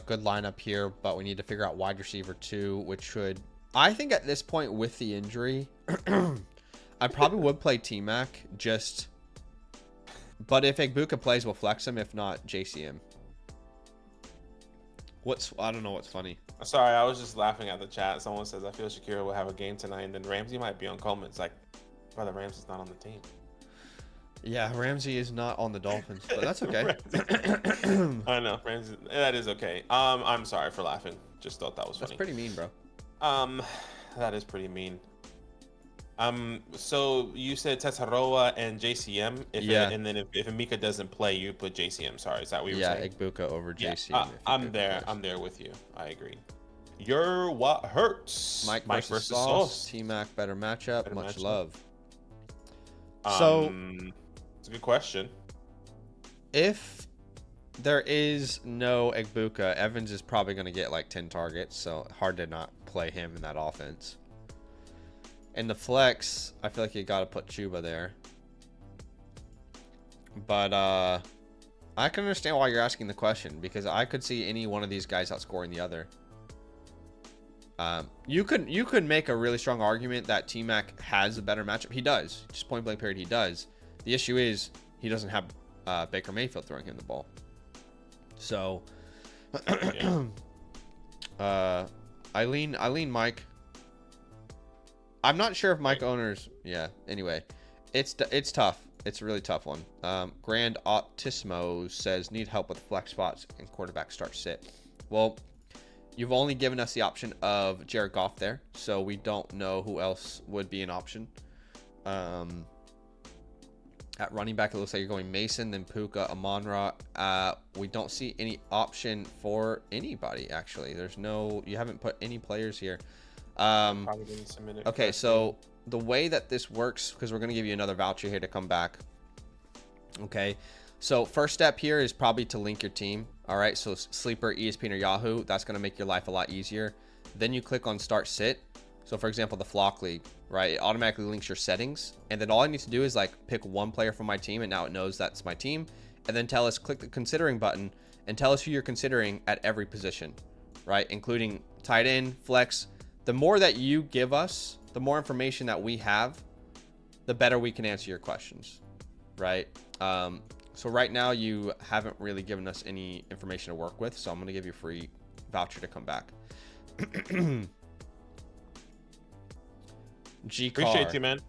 good lineup here, but we need to figure out wide receiver 2, which should... I think at this point with the injury, I probably would play T-Mac, but if Egbuka plays, we'll flex him. If not, JCM. I don't know what's funny. Sorry, I was just laughing at the chat. Someone says, I feel Shakira will have a game tonight, and then Ramsey might be on Coleman. It's like, brother, Ramsey's not on the team. Yeah, Ramsey is not on the Dolphins, but that's okay. I know, Ramsey. That is okay. I'm sorry for laughing. Just thought that was funny. That's pretty mean, bro. That is pretty mean. So you said Tessaroa and JCM. And then if Emeka doesn't play, you put JCM. Sorry, is that what you were saying? Yeah, Egbuka over JCM. Yeah, I'm there with you. I agree. You're what hurts. Mike versus Sauce. T-Mac better matchup. Much love. So it's a good question. If there is no Egbuka, Evans is probably going to get like 10 targets, so hard to not play him in that offense. In the flex, I feel like you got to put Chuba there. But I I can understand why you're asking the question, because I could see any one of these guys outscoring the other. You could make a really strong argument that T-Mac has a better matchup. He does. Just point blank period, he does. The issue is he doesn't have Baker Mayfield throwing him the ball. So, I lean Mike. I'm not sure if Mike owners. Yeah. Anyway, it's tough. It's a really tough one. Grand Autismo says need help with flex spots and quarterback start sit. Well, you've only given us the option of Jared Goff there, so we don't know who else would be an option. At running back, it looks like you're going Mason, then Puka, Amon-Ra. We don't see any option for anybody, actually. You haven't put any players here. Probably didn't submit it. Okay, so the way that this works, because we're going to give you another voucher here to come back. Okay, so first step here is probably to link your team. All right, so Sleeper, ESPN, or Yahoo. That's going to make your life a lot easier. Then you click on Start Sit. So for example, the Flock League, right? It automatically links your settings. And then all I need to do is like pick one player from my team, and now it knows that's my team. And then tell us, click the considering button and tell us who you're considering at every position, right? Including tight end, flex. The more that you give us, the more information that we have, the better we can answer your questions, right? So right now you haven't really given us any information to work with. So I'm going to give you a free voucher to come back. G Car. Appreciate you, man.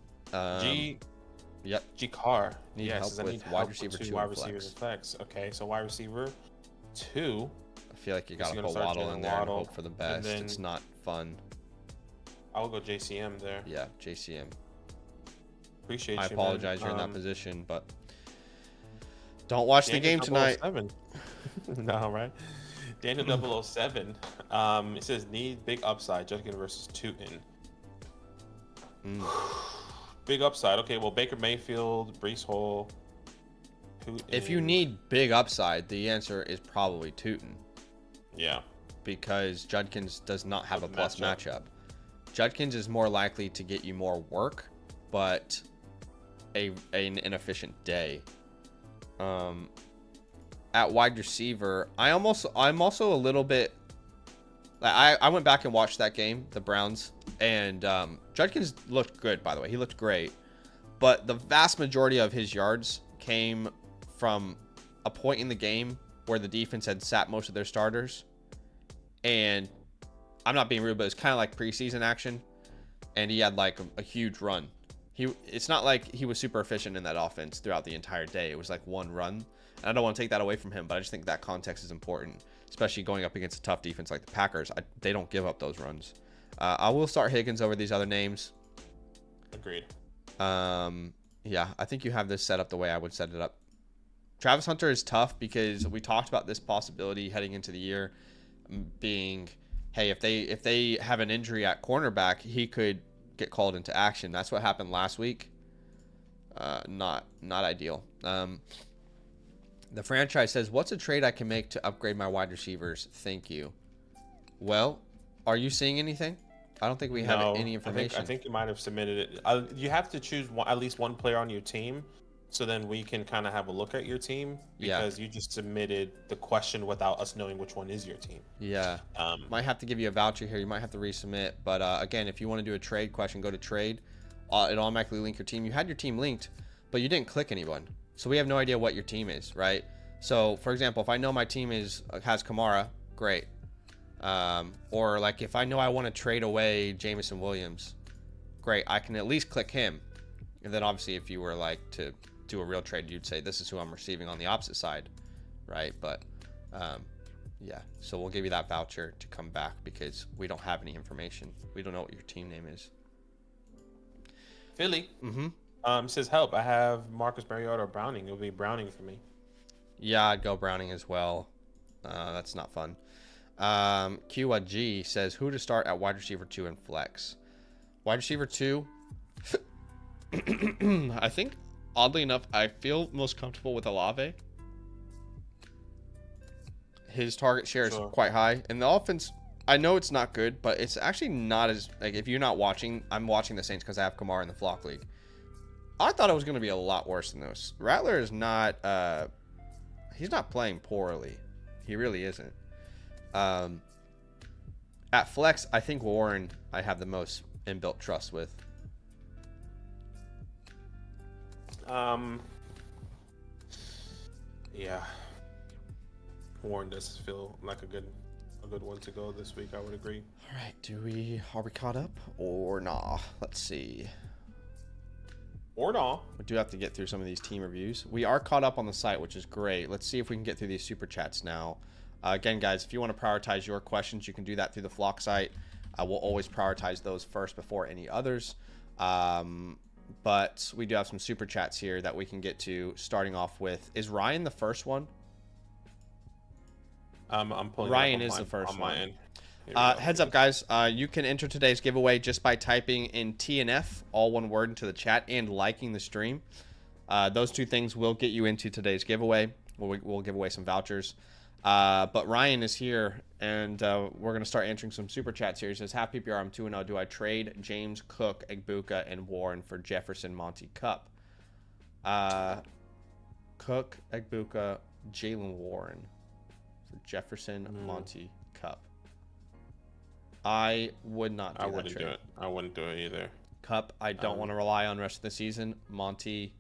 Yep. G Car. Need yes, help I with need wide help receiver with 2 wide and receivers flex. and flex. Okay, so wide receiver 2. I feel like you got to gonna put start Waddle doing in there and Waddle, hope for the best. then- It's not fun. I'll go JCM there. Yeah, JCM. Appreciate I you, apologize man. you're in that position, but don't watch the game tonight. 007. No, right? Daniel 007. It says need big upside. Judkins versus Tootin. Big upside. Okay, well, Baker Mayfield, Brees Hall. If you need big upside, the answer is probably Tootin. Yeah. Because Judkins does not have a plus matchup. Judkins is more likely to get you more work, but an inefficient day. At wide receiver, I'm also a little bit. I went back and watched that game, the Browns, and Judkins looked good, by the way. He looked great, but the vast majority of his yards came from a point in the game where the defense had sat most of their starters. And I'm not being rude, but it's kind of like preseason action, and he had like a huge run. It's not like he was super efficient in that offense throughout the entire day. It was like one run. And I don't want to take that away from him, but I just think that context is important, especially going up against a tough defense like the Packers. They don't give up those runs. I will start Higgins over these other names. Agreed. Yeah, I think you have this set up the way I would set it up. Travis Hunter is tough because we talked about this possibility heading into the year being, hey, if they have an injury at cornerback, he could get called into action. That's what happened last week. Not ideal. The franchise says, what's a trade I can make to upgrade my wide receivers? Thank you. Well, are you seeing anything? I don't think we have any information. I think you might have submitted it. You have to choose at least one player on your team, so then we can kind of have a look at your team, because you just submitted the question without us knowing which one is your team. Yeah. Might have to give you a voucher here. You might have to resubmit. But again, if you want to do a trade question, go to trade. It automatically link your team. You had your team linked, but you didn't click anyone. So we have no idea what your team is, right? So for example, if I know my team has Kamara, great. Or like if I know I want to trade away Jameson Williams, great. I can at least click him. And then obviously if you were like to do a real trade, you'd say this is who I'm receiving on the opposite side, right? But yeah, so we'll give you that voucher to come back because we don't have any information. We don't know what your team name is. Philly says help. I have Marcus Mariota or Browning. It'll be Browning for me. Yeah, I'd go Browning as well. That's not fun. QG says who to start at wide receiver 2 and flex. Wide receiver 2. I think oddly enough, I feel most comfortable with Olave. His target share is quite high, and the offense, I know it's not good, but it's actually not as, like, if you're not watching, I'm watching the Saints because I have Kamara in the Flock League. I thought it was going to be a lot worse than this. Rattler is not He's not playing poorly. He really isn't. At flex, I think Warren I have the most inbuilt trust with. Yeah. Warren does feel like a good one to go this week. I would agree. All right, are we caught up or nah? Let's see. Or nah. We do have to get through some of these team reviews. We are caught up on the site, which is great. Let's see if we can get through these super chats now. Again, guys, if you want to prioritize your questions, you can do that through the Flock site. We'll always prioritize those first before any others. But we do have some super chats here that we can get to, starting off with, is Ryan the first one? I'm pulling Ryan is the first on my one. end. Heads up, guys. You can enter today's giveaway just by typing in TNF, all one word, into the chat and liking the stream. Those two things will get you into today's giveaway. We'll give away some vouchers. But Ryan is here, and we're going to start answering some super chats here. He says, half PPR, I'm 2-0. Do I trade James, Cook, Egbuka, and Warren for Jefferson, Monty, Cup? Cook, Egbuka, Jalen Warren for Jefferson, Monty, Cup. I would not do that. I wouldn't do it. I wouldn't do it either. Cup, I don't want to rely on rest of the season. Monty,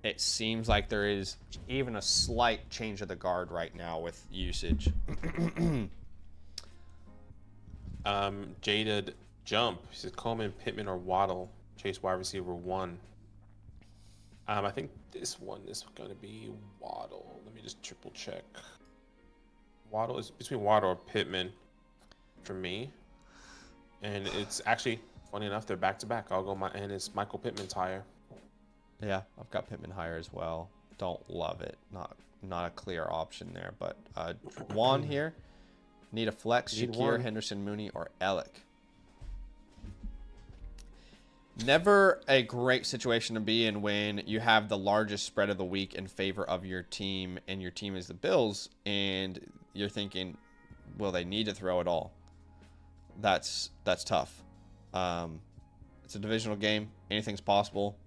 it seems like there is even a slight change of the guard right now with usage. Jaded Jump. He says Coleman, Pittman, or Waddle. Chase wide receiver 1. I think this one is going to be Waddle. Let me just triple check. Waddle is between Waddle or Pittman for me. And it's actually, funny enough, they're back to back. And it's Michael Pittman's higher. Yeah, I've got Pittman higher as well. Don't love it. Not a clear option there. But Juan here. Need a flex. Shakir, Henderson, Mooney, or Alec. Never a great situation to be in when you have the largest spread of the week in favor of your team, and your team is the Bills, and you're thinking, will they need to throw it all? That's tough. It's a divisional game. Anything's possible.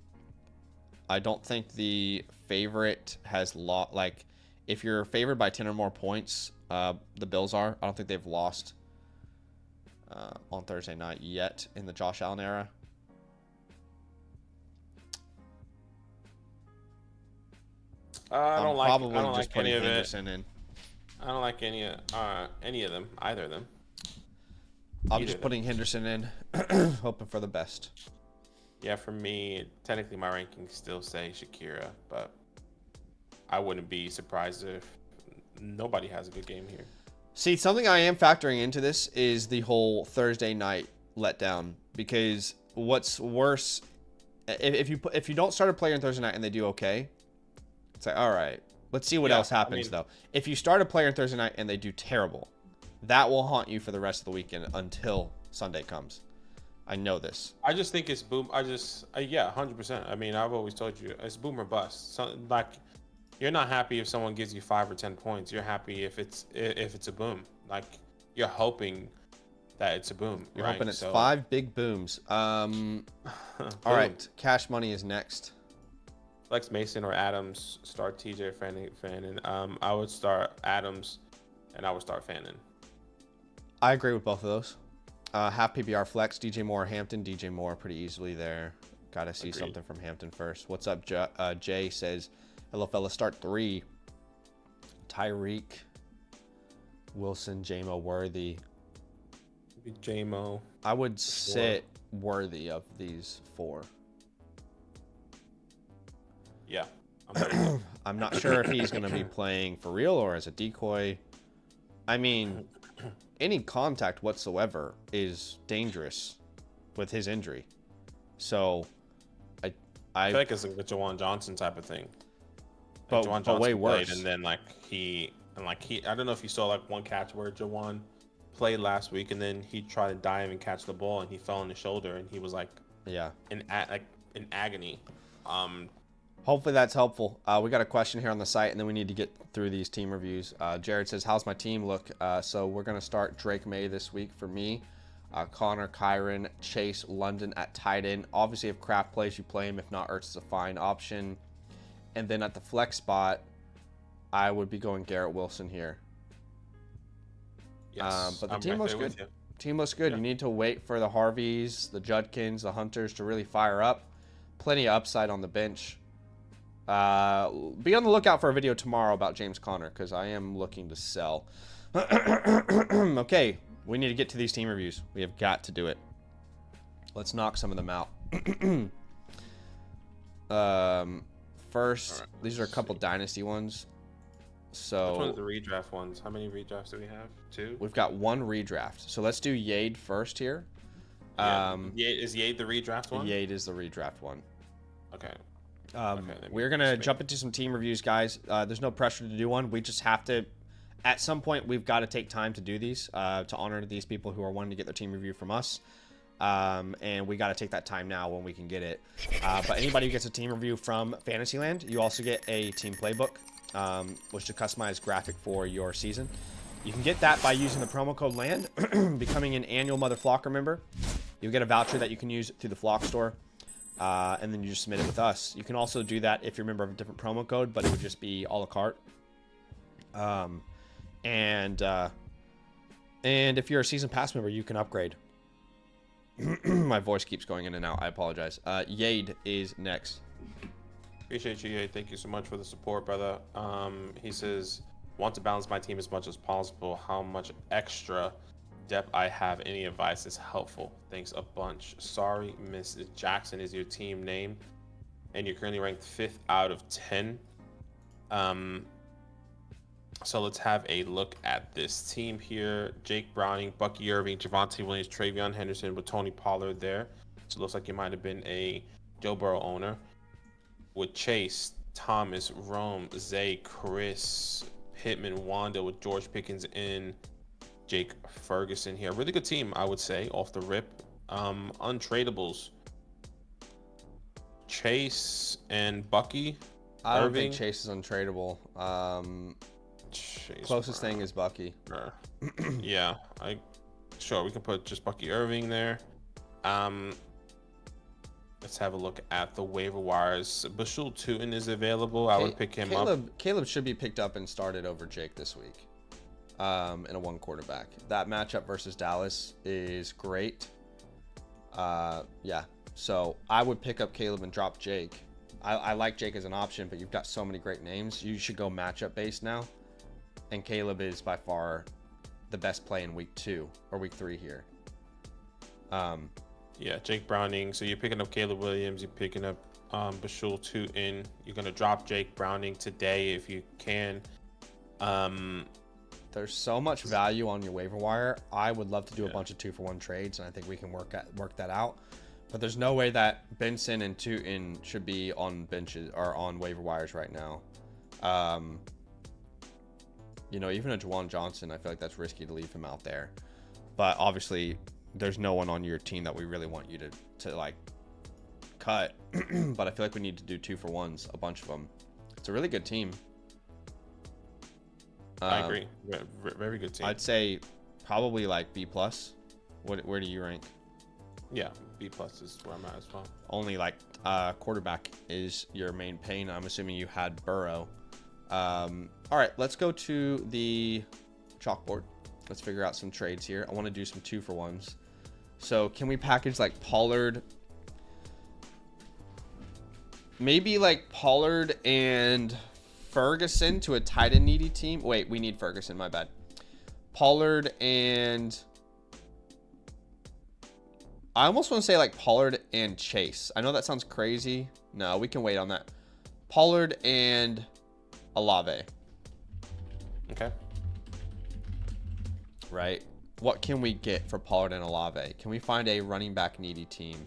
I don't think the favorite has lost. Like, if you're favored by 10 or more points, the Bills are. I don't think they've lost on Thursday night yet in the Josh Allen era. I don't like putting any of Henderson it. in. I don't like any of them, either of them. I'm just putting Henderson in, hoping for the best. Yeah, for me, technically my rankings still say Shakira, but I wouldn't be surprised if nobody has a good game here. See, something I am factoring into this is the whole Thursday night letdown, because what's worse, if you don't start a player on Thursday night and they do okay, it's like, all right, let's see what else happens, though. If you start a player on Thursday night and they do terrible, that will haunt you for the rest of the weekend until Sunday comes. I know this. I just think it's boom. Yeah, 100%. I mean, I've always told you it's boom or bust. Like, you're not happy if someone gives you 5 or 10 points. You're happy if it's a boom. Like, you're hoping that it's a boom. You're hoping it's 5 big booms. All right, Cash Money is next. Flex Mason or Adams. Start TJ Fannin. I would start Adams, and I would start Fannin. I agree with both of those. Half PPR flex, DJ Moore, Hampton. DJ Moore pretty easily there. Got to see something from Hampton first. What's up, Jay says, hello, fellas. Start 3. Tyreek, Wilson, J-Mo, Worthy. J-Mo. I would sit Worthy of these 4. Yeah. I'm not sure if he's going to be playing for real or as a decoy. I mean, any contact whatsoever is dangerous with his injury. So I feel like it's like a Jawan Johnson type of thing. But, Jawan Johnson way worse. And then he I don't know if you saw like one catch where Jawan played last week, and then he tried to dive and catch the ball, and he fell on his shoulder, and he was like, in agony. Hopefully that's helpful. We got a question here on the site, and then we need to get through these team reviews. Jared says, how's my team look? So we're going to start Drake May this week for me. Connor, Kyron, Chase, London at tight end. Obviously, if Kraft plays, you play him. If not, Ertz is a fine option. And then at the flex spot, I would be going Garrett Wilson here. Yes, But the I'm team right looks there good. with you. Team looks good. Yeah. You need to wait for the Harveys, the Judkins, the Hunters to really fire up. Plenty of upside on the bench. Be on the lookout for a video tomorrow about James Conner because I am looking to sell. Okay, we need to get to these team reviews. We have got to do it. Let's knock some of them out. First, All right, these are a couple dynasty ones. Which one's So the redraft ones? How many redrafts do we have? 2? we've got one redraft. So let's do Yade first here. Is Yade the redraft one? Yade is the redraft one. Okay. We're going to jump into some team reviews, guys. There's no pressure to do one. We just have to, at some point, we've got to take time to do these to honor these people who are wanting to get their team review from us. And we got to take that time now when we can get it. But anybody who gets a team review from Fantasyland, you also get a team playbook, which is a customized graphic for your season. You can get that by using the promo code LAND, becoming an annual Mother Flocker member. You'll get a voucher that you can use through the Flock store. And then you just submit it with us. You can also do that if you're a member of a different promo code, but it would just be a la carte. And if you're a season pass member, you can upgrade. My voice keeps going in and out. I apologize. Yade is next. Appreciate you, Yade. Thank you so much for the support, brother. He says, want to balance my team as much as possible. How much extra depth I have? Any advice is helpful. Thanks a bunch. Sorry, Miss Jackson is your team name, and you're currently ranked 5th out of 10. So let's have a look at this team here. Jake Browning, Bucky Irving, Javonte Williams, Travion Henderson with Tony Pollard there. So it looks like you might have been a Joe Burrow owner. With Chase, Thomas, Rome, Zay, Chris, Pittman, Wanda with George Pickens and Jake Ferguson here. Really good team, I would say, off the rip. Untradables. Chase and Bucky. I don't Irving. think Chase is untradeable. Chase Closest thing is Bucky. Yeah, sure we can put just Bucky Irving there. Let's have a look at the waiver wires. Bashul Tootin is available. I would pick him up. Caleb should be picked up and started over Jake this week. In a one quarterback. That matchup versus Dallas is great. Yeah. So I would pick up Caleb and drop Jake. I like Jake as an option, but you've got so many great names. You should go matchup based now. And Caleb is by far the best play in week 2 or week 3 here. Yeah, Jake Browning. So you're picking up Caleb Williams. You're picking up Bashul Tootin. You're gonna drop Jake Browning today if you can. There's so much value on your waiver wire. I would love to do a bunch of 2-for-1 trades, and I think we can work that out. But there's no way that Benson and Tootin should be on benches or on waiver wires right now. You know, even a Juwan Johnson, I feel like that's risky to leave him out there. But obviously, there's no one on your team that we really want you to like cut. But I feel like we need to do 2-for-1s, a bunch of them. It's a really good team. I agree. Very good team. I'd say probably like B+. Where do you rank? Yeah, B+ is where I'm at as well. Only like quarterback is your main pain. I'm assuming you had Burrow. All right, let's go to the chalkboard. Let's figure out some trades here. I want to do some 2-for-1s. So can we package like Pollard? Maybe like Pollard and Ferguson to a tight end needy team. Wait, we need Ferguson. My bad. Pollard and I almost want to say like Pollard and Chase. I know that sounds crazy. No, we can wait on that. Pollard and Olave. Okay. Right. What can we get for Pollard and Olave? Can we find a running back needy team?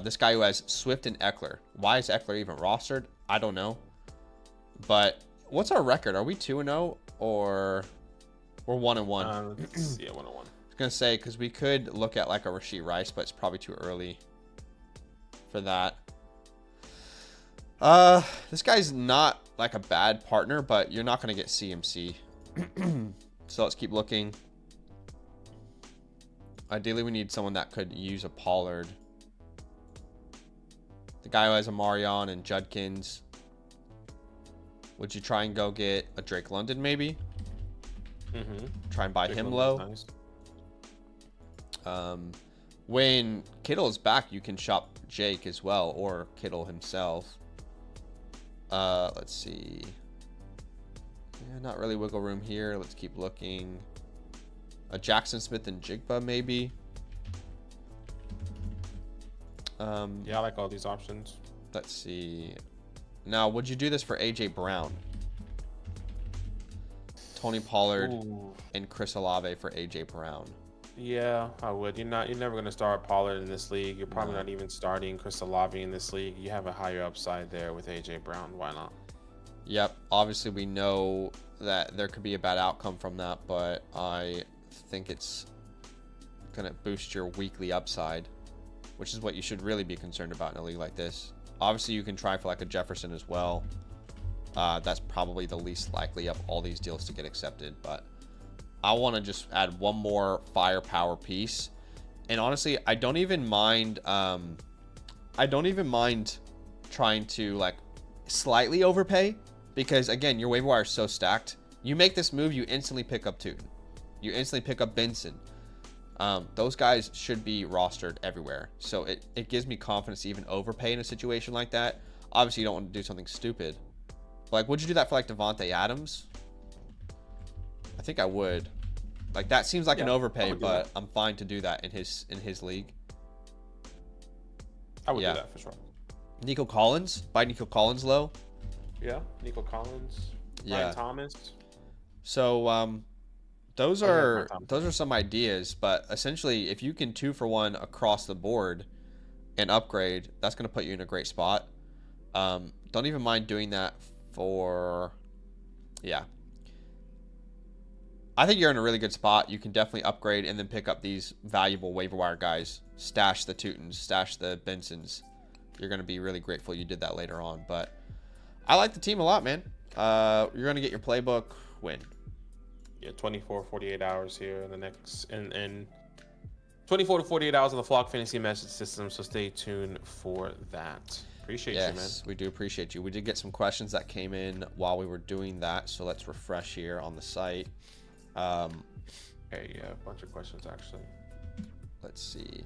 This guy who has Swift and Eckler. Why is Eckler even rostered? I don't know. But what's our record? Are we 2-0 or we're 1-1? Let's see, 1-1. I was gonna say because we could look at like a Rashee Rice, but it's probably too early for that. This guy's not like a bad partner, but you're not gonna get CMC. So let's keep looking. Ideally, we need someone that could use a Pollard. The guy who has a Marion and Judkins. Would you try and go get a Drake London maybe? Mm-hmm. Try and buy Drake him London's low. When Kittle is back, you can shop Jake as well, or Kittle himself. Let's see. Yeah, not really wiggle room here. Let's keep looking. A Jackson Smith and Jigba maybe. Yeah, I like all these options. Let's see. Now, would you do this for AJ Brown? Tony Pollard Ooh. and Chris Olave for AJ Brown. Yeah, I would. You're never going to start Pollard in this league. You're probably No. not even starting Chris Olave in this league. You have a higher upside there with AJ Brown. Why not? Yep. Obviously, we know that there could be a bad outcome from that, but I think it's going to boost your weekly upside, which is what you should really be concerned about in a league like this. Obviously, you can try for like a Jefferson as well. That's probably the least likely of all these deals to get accepted, but I want to just add one more firepower piece. And honestly, I don't even mind trying to like slightly overpay, because again, your waiver wire is so stacked. You make this move, you instantly pick up Tootin. You instantly pick up Benson. Those guys should be rostered everywhere. So it gives me confidence to even overpay in a situation like that. Obviously, you don't want to do something stupid. But like, would you do that for like Devontae Adams? I think I would. Like, that seems like an overpay, but I'm fine to do that in his league. I would do that for sure. Nico Collins? Buy Nico Collins low? Yeah, Nico Collins. Ryan Thomas. So those are some ideas, but essentially if you can 2-for-1 across the board and upgrade, that's going to put you in a great spot. Don't even mind doing that for I think you're in a really good spot. You can definitely upgrade and then pick up these valuable waiver wire guys. Stash the Tootins, stash the Bensons. You're going to be really grateful you did that later on. But I like the team a lot, man. You're going to get your playbook win. Yeah, 24, 48 hours here in the next, and 24 to 48 hours on the Flock Fantasy Message System. So stay tuned for that. Appreciate you, man. Yes, we do appreciate you. We did get some questions that came in while we were doing that. So let's refresh here on the site. Hey, yeah, a bunch of questions actually. Let's see.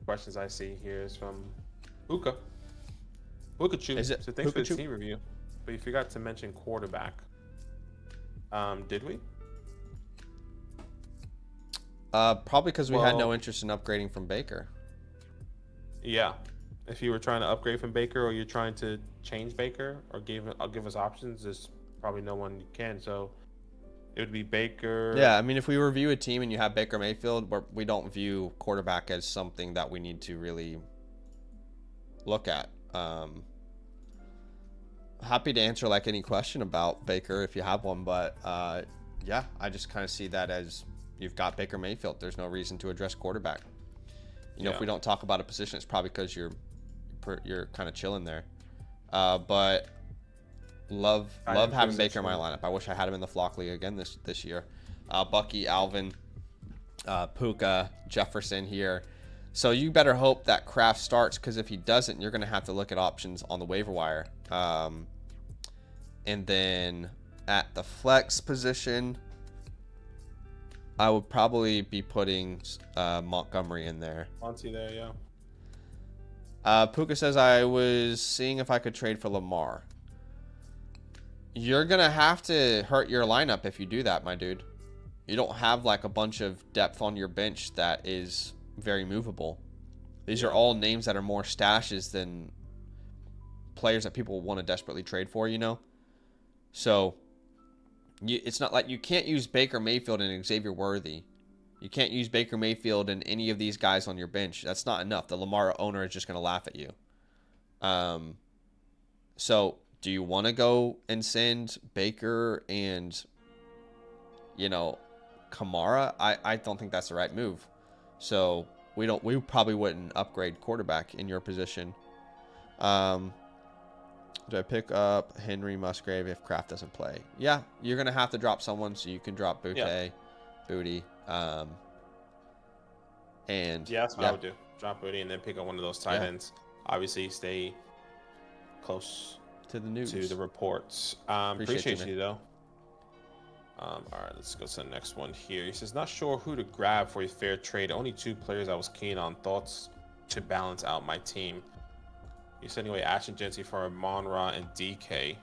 Questions I see here is from Hookah. Hookah-Chu. Is it So thanks for Hookah-Chu? the team review. But you forgot to mention quarterback. Did we? Probably because we had no interest in upgrading from Baker. Yeah. If you were trying to upgrade from Baker, or you're trying to change Baker, or give us options, there's probably no one you can. So it would be Baker. Yeah, I mean, if we review a team and you have Baker Mayfield, we don't view quarterback as something that we need to really look at. Happy to answer like any question about Baker if you have one, but yeah, I just kind of see that as you've got Baker Mayfield. There's no reason to address quarterback. You know, if we don't talk about a position, it's probably because you're kind of chilling there. But love having Baker in my lineup. I wish I had him in the Flock League again this year. Bucky, Alvin, Puka, Jefferson here. So you better hope that Kraft starts, because if he doesn't, you're going to have to look at options on the waiver wire. And then at the flex position, I would probably be putting Montgomery in there. Monty there, yeah. Puka says, I was seeing if I could trade for Lamar. You're going to have to hurt your lineup if you do that, my dude. You don't have like a bunch of depth on your bench that is very movable. These are all names that are more stashes than players that people want to desperately trade for, you know? So it's not like you can't use Baker Mayfield and Xavier Worthy. You can't use Baker Mayfield and any of these guys on your bench. That's not enough. The Lamar owner is just going to laugh at you. So do you want to go and send Baker and, Kamara? I don't think that's the right move. So we probably wouldn't upgrade quarterback in your position. Do I pick up Henry Musgrave if Kraft doesn't play? Yeah, you're going to have to drop someone, so you can drop Booty. And yeah, that's what I would do. Drop Booty and then pick up one of those tight ends. Obviously, stay close. to the news. To the reports. Appreciate you though. All right, let's go to the next one here. He says, not sure who to grab for a fair trade. Only 2 players I was keen on. Thoughts to balance out my team. He's sending away Ashton Genty for Amon-Ra and DK.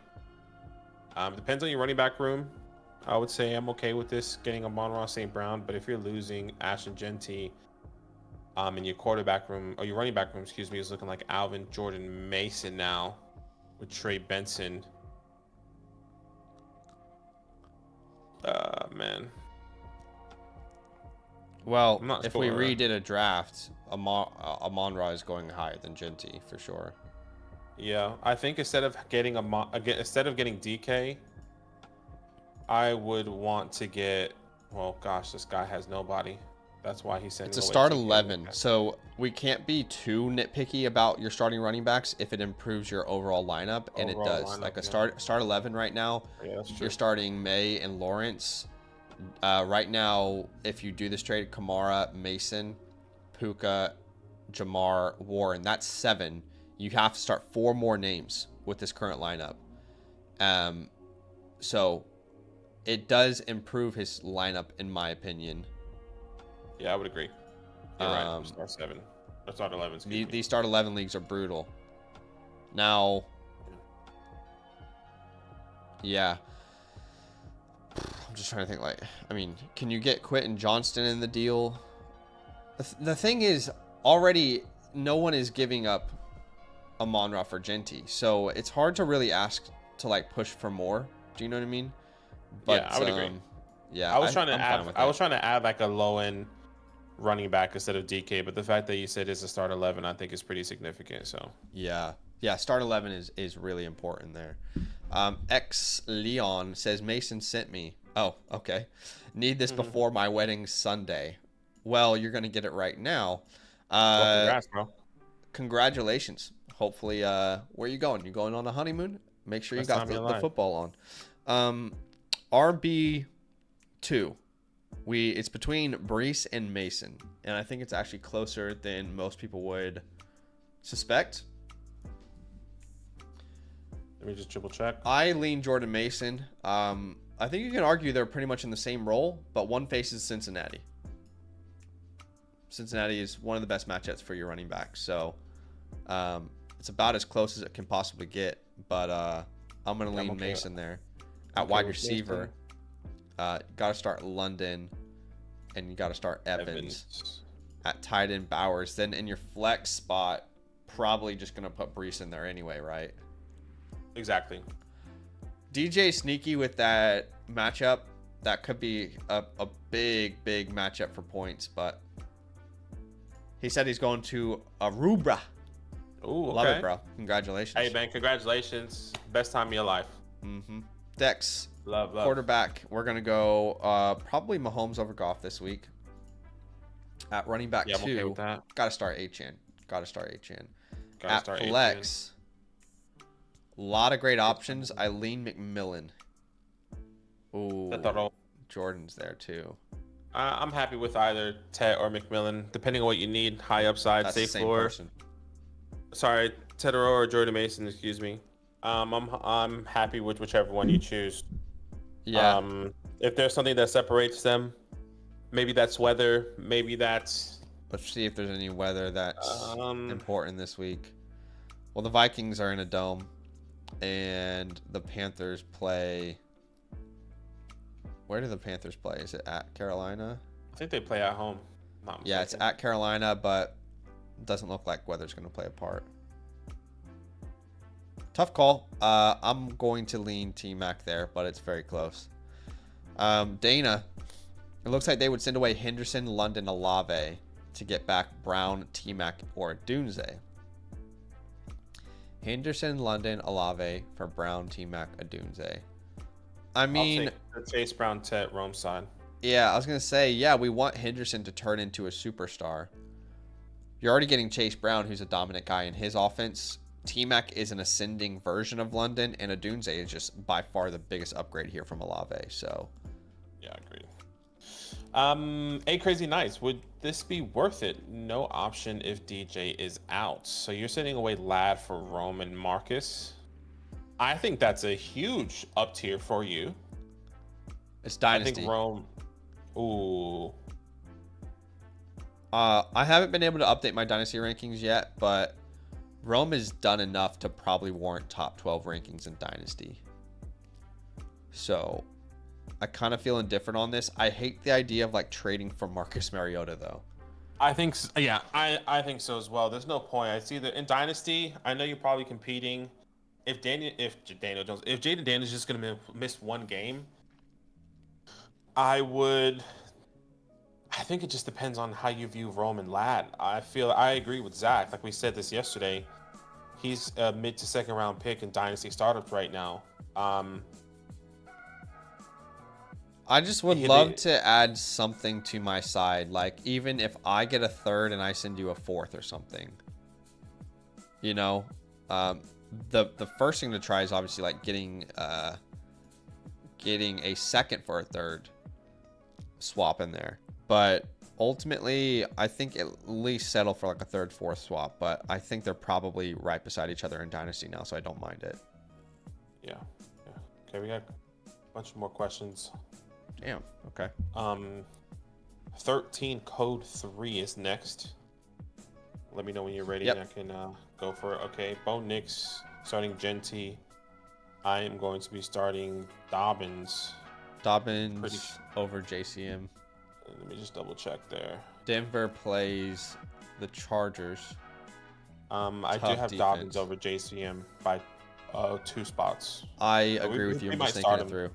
Depends on your running back room. I would say I'm okay with this, getting Amon-Ra St. Brown. But if you're losing Ashton Genty, and your quarterback room, or your running back room, excuse me, is looking like Alvin Jordan Mason now with Trey Benson. Man. Well, if we redid a draft, Amon-Ra is going higher than Genty for sure. Yeah, I think instead of getting DK, I would want to get. Well, gosh, this guy has nobody. That's why he's sending. It's a start 11, so we can't be too nitpicky about your starting running backs if it improves your overall lineup, and it does. Like a start 11 right now. Yeah, that's true. You're starting May and Lawrence. Right now, if you do this trade, Kamara, Mason, Puka, Jamar, Warren, that's 7. You have to start 4 more names with this current lineup. So it does improve his lineup, in my opinion. Yeah, I would agree. You're right. Start 7. Or start 11. These start 11 leagues are brutal. Now, yeah. I'm just trying to think, like, I mean, can you get Quentin Johnston in the deal? The thing is, already no one is giving up Amon-Ra for Genty, so it's hard to really ask to, like, push for more. Do you know what I mean? But, yeah, I would agree. Yeah, I was trying to add like a low end running back instead of DK, but the fact that you said it's a start 11, I think is pretty significant. So yeah, start 11 is really important there. X Leon says Mason sent me. Oh, okay. Need this before my wedding Sunday. Well, you're gonna get it right now. Well, congrats, bro. Congratulations. Hopefully, where are you going? You going on a honeymoon? Make sure you got the football on. RB2. It's between Brees and Mason, and I think it's actually closer than most people would suspect. Let me just triple check. I lean Jordan Mason. I think you can argue they're pretty much in the same role, but one faces Cincinnati. Cincinnati is one of the best matchups for your running back, so it's about as close as it can possibly get. But I'm gonna lean Mason there. At wide receiver, got to start London, and you got to start Evans. At tight end, Bowers. Then in your flex spot, probably just gonna put Brees in there anyway, right? Exactly. DJ sneaky with that matchup. That could be a big matchup for points, but he said he's going to Aruba. Ooh, okay. Love it, bro. Congratulations. Hey, man, congratulations. Best time of your life. Mm-hmm. Dex, love. Quarterback, we're going to go probably Mahomes over Goff this week. At running back 2, okay with that. Got to start Achane. Gotta At start flex, a lot of great options. I lean McMillan. Ooh, Jordan's there too. I'm happy with either Ted or McMillan, depending on what you need. High upside, That's safe the same floor. person. Sorry, Tedero or Jordan Mason, excuse me. I'm happy with whichever one you choose. Yeah. If there's something that separates them, maybe that's weather. Maybe that's. Let's see if there's any weather that's important this week. Well, the Vikings are in a dome, and the Panthers play. Where do the Panthers play? Is it at Carolina? I think they play at home. Yeah, it's at Carolina, but it doesn't look like weather's going to play a part. Tough call. I'm going to lean T-Mac there, but it's very close. Dana, it looks like they would send away Henderson, London, Olave to get back Brown, T-Mac, or Dunze. Henderson, London, Olave for Brown, T-Mac, Adunze. I mean, I'll take the Chase Brown, Tet, Rome side. Yeah, I was going to say, yeah, we want Henderson to turn into a superstar. You're already getting Chase Brown, who's a dominant guy in his offense. T-Mac is an ascending version of London, and Adunze is just by far the biggest upgrade here from Olave. So, yeah, agreed. Crazy Nights, would this be worth it? No option if DJ is out. So you're sending away Lad for Rome and Marcus. I think that's a huge up tier for you. It's I Dynasty. think Rome. Ooh. I haven't been able to update my Dynasty rankings yet, but Rome has done enough to probably warrant top 12 rankings in Dynasty. So I kind of feel indifferent on this. I hate the idea of like trading for Marcus Mariota though. I think, yeah, I think so as well. There's no point. It's either in Dynasty. I know you're probably competing. If Jaden Daniels is just gonna miss one game, I think it just depends on how you view Roman Ladd. I agree with Zach. Like we said this yesterday, he's a mid to second round pick in Dynasty startups right now. I just would love to add something to my side. Like even if I get a third and I send you a fourth or something, you know, the first thing to try is obviously like getting a second for a third swap in there. But ultimately, I think at least settle for like a third, fourth swap. But I think they're probably right beside each other in Dynasty now, so I don't mind it. Yeah. Okay, we got a bunch more questions. Damn. Okay. 13 code 3 is next. Let me know when you're ready. Yep. And I can go for it. Okay, Bo Nix starting Genty. I am going to be starting Dobbins. Over JCM. Let me just double check there. Denver plays the Chargers. I do have Dobbins over JCM by 2 spots. I agree with you. I'm just thinking it through.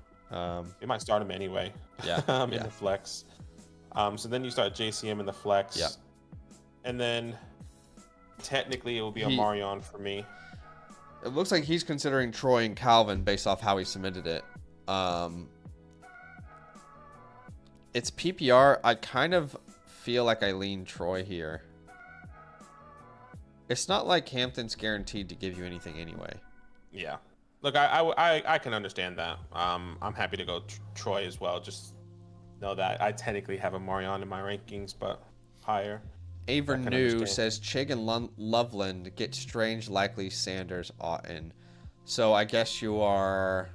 We might start him anyway. Yeah. In the flex. So then you start JCM in the flex. Yeah. And then technically it will be a Marion for me. It looks like he's considering Troy and Calvin based off how he submitted it. It's PPR. I kind of feel like I lean Troy here. It's not like Hampton's guaranteed to give you anything anyway. Yeah. Look, I can understand that. I'm happy to go Troy as well. Just know that I technically have a Marion in my rankings, but higher. Aver New says Chig and Loveland get Strange, likely Sanders, Otten. So I guess you are...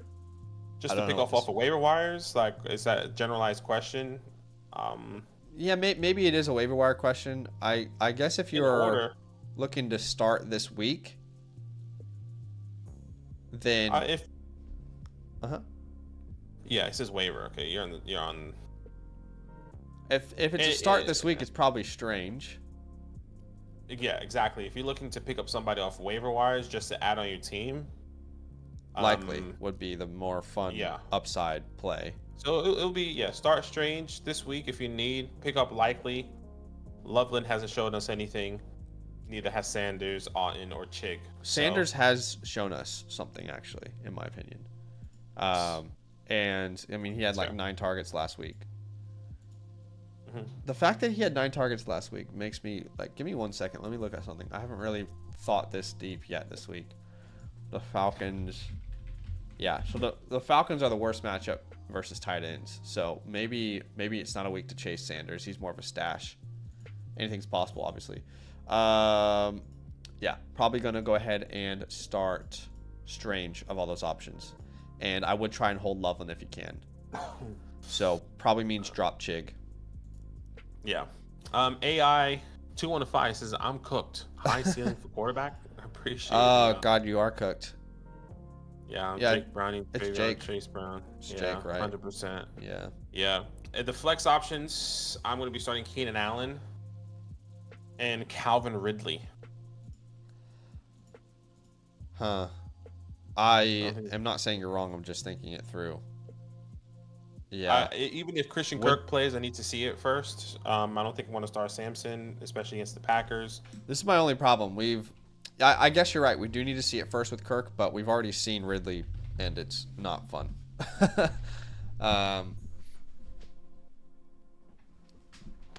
Just to pick off of waiver wires? Like, is that a generalized question? Yeah, maybe it is a waiver wire question. I guess if you're looking to start this week, then yeah, it says waiver. Okay, you're on. If it's a start this week, it's probably Strange. Yeah, exactly. If you're looking to pick up somebody off waiver wires just to add on your team, likely would be the more fun upside play. So it'll be start Strange this week if you need. Pick up likely. Loveland hasn't shown us anything. Neither has Sanders, Otten, or Chig. Sanders has shown us something, actually, in my opinion. And I mean, he had like 9 targets last week. The fact that he had 9 targets last week makes me like, give me 1 second. Let me look at something. I haven't really thought this deep yet this week. The Falcons. Yeah, so the Falcons are the worst matchup versus tight ends. So maybe it's not a week to chase Sanders. He's more of a stash. Anything's possible, obviously. Yeah, probably going to go ahead and start Strange of all those options. And I would try and hold Loveland if you can. So probably means drop Chig. Yeah. AI 215 says, I'm cooked. High ceiling for quarterback. I appreciate it. Oh, God, you are cooked. Yeah, Jake Browning. It's Jake. Chase Brown. It's Jake, right? 100%. Yeah. Yeah. At the flex options, I'm going to be starting Keenan Allen and Calvin Ridley. Huh. I am not saying you're wrong. I'm just thinking it through. Yeah. Even if Christian Kirk plays, I need to see it first. I don't think I want to start Samson, especially against the Packers. This is my only problem. I guess you're right. We do need to see it first with Kirk, but we've already seen Ridley, and it's not fun.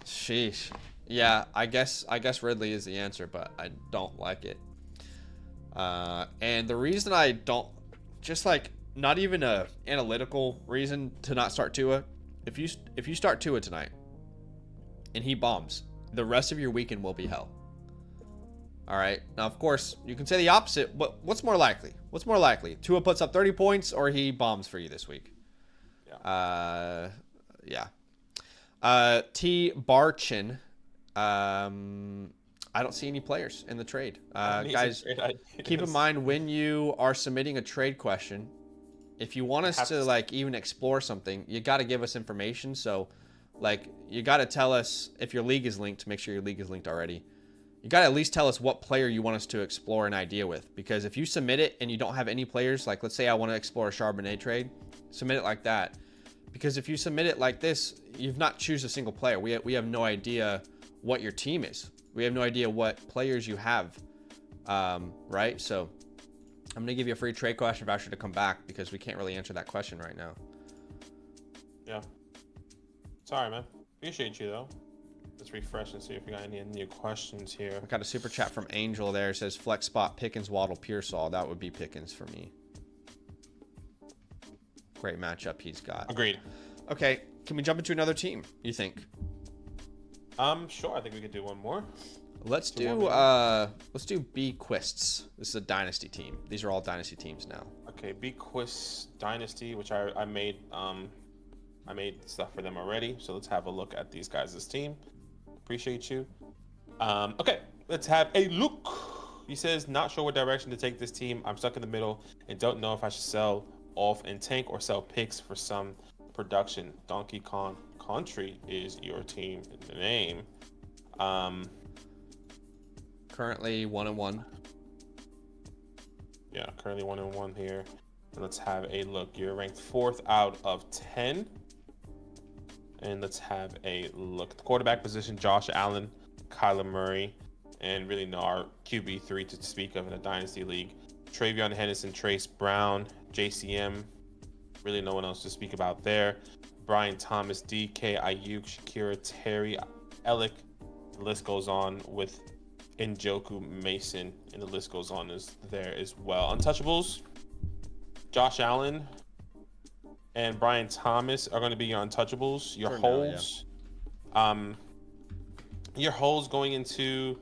Sheesh. Yeah, I guess Ridley is the answer, but I don't like it. And the reason I don't, just like not even a analytical reason to not start Tua. If you start Tua tonight, and he bombs, the rest of your weekend will be hell. All right. Now, of course, you can say the opposite, but what's more likely? What's more likely? Tua puts up 30 points or he bombs for you this week? Yeah. Yeah. T. Barchin. I don't see any players in the trade. Guys, keep in mind when you are submitting a trade question, if you want us to like even explore something, you got to give us information. So, like, you got to tell us if your league is linked. Make sure your league is linked already. You got to at least tell us what player you want us to explore an idea with. Because if you submit it and you don't have any players, like let's say I want to explore a Charbonnet trade, submit it like that. Because if you submit it like this, you've not choose a single player. We have no idea what your team is. We have no idea what players you have, right? So I'm going to give you a free trade question voucher to come back because we can't really answer that question right now. Yeah. Sorry, man. Appreciate you, though. Let's refresh and see if we got any new questions here. I got a super chat from Angel there. It says flex spot Pickens, Waddle, Pearsall. That would be Pickens for me. Great matchup he's got. Agreed. Okay, can we jump into another team, you think? Sure. I think we could do one more. Let's do Bequists. This is a dynasty team. These are all dynasty teams now. Okay, Bequist Dynasty, which I made stuff for them already. So let's have a look at these guys' team. Appreciate you. Okay, let's have a look. He says, not sure what direction to take this team. I'm stuck in the middle and don't know if I should sell off and tank or sell picks for some production. Donkey Kong Country is your team in the name. Currently 1-1. Yeah, currently 1-1 here. And let's have a look. You're ranked 4th out of 10. And let's have a look. The quarterback position, Josh Allen, Kyler Murray, and really no our QB3 to speak of in a dynasty league. Travion Henderson, Trace Brown, JCM. Really no one else to speak about there. Brian Thomas, DK, Ayuk, Shakira, Terry, Ellick. The list goes on with Njoku, Mason, and the list goes on there as well. Untouchables, Josh Allen and Brian Thomas are going to be your untouchables. Your holes, your holes going into,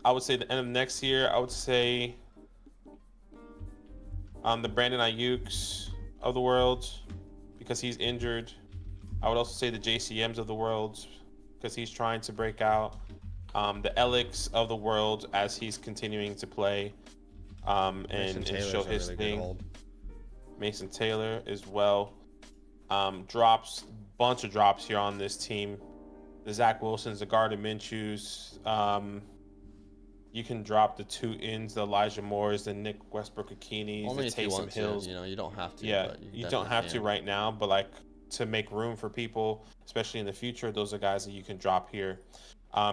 I would say, the end of next year. I would say the Brandon Ayuk's of the world because he's injured. I would also say the JCMs of the world because he's trying to break out. The Elix of the world as he's continuing to play and show his thing. Mason Taylor as well. Drops, bunch of drops here on this team. The Zach Wilsons, the Gardner Minshew's. You can drop the 2 ins, the Elijah Moores, the Nick Westbrook-Akinis, the Taysom Hills. You know, you don't have to. Yeah, you don't have to right now, but like to make room for people, especially in the future, those are guys that you can drop here.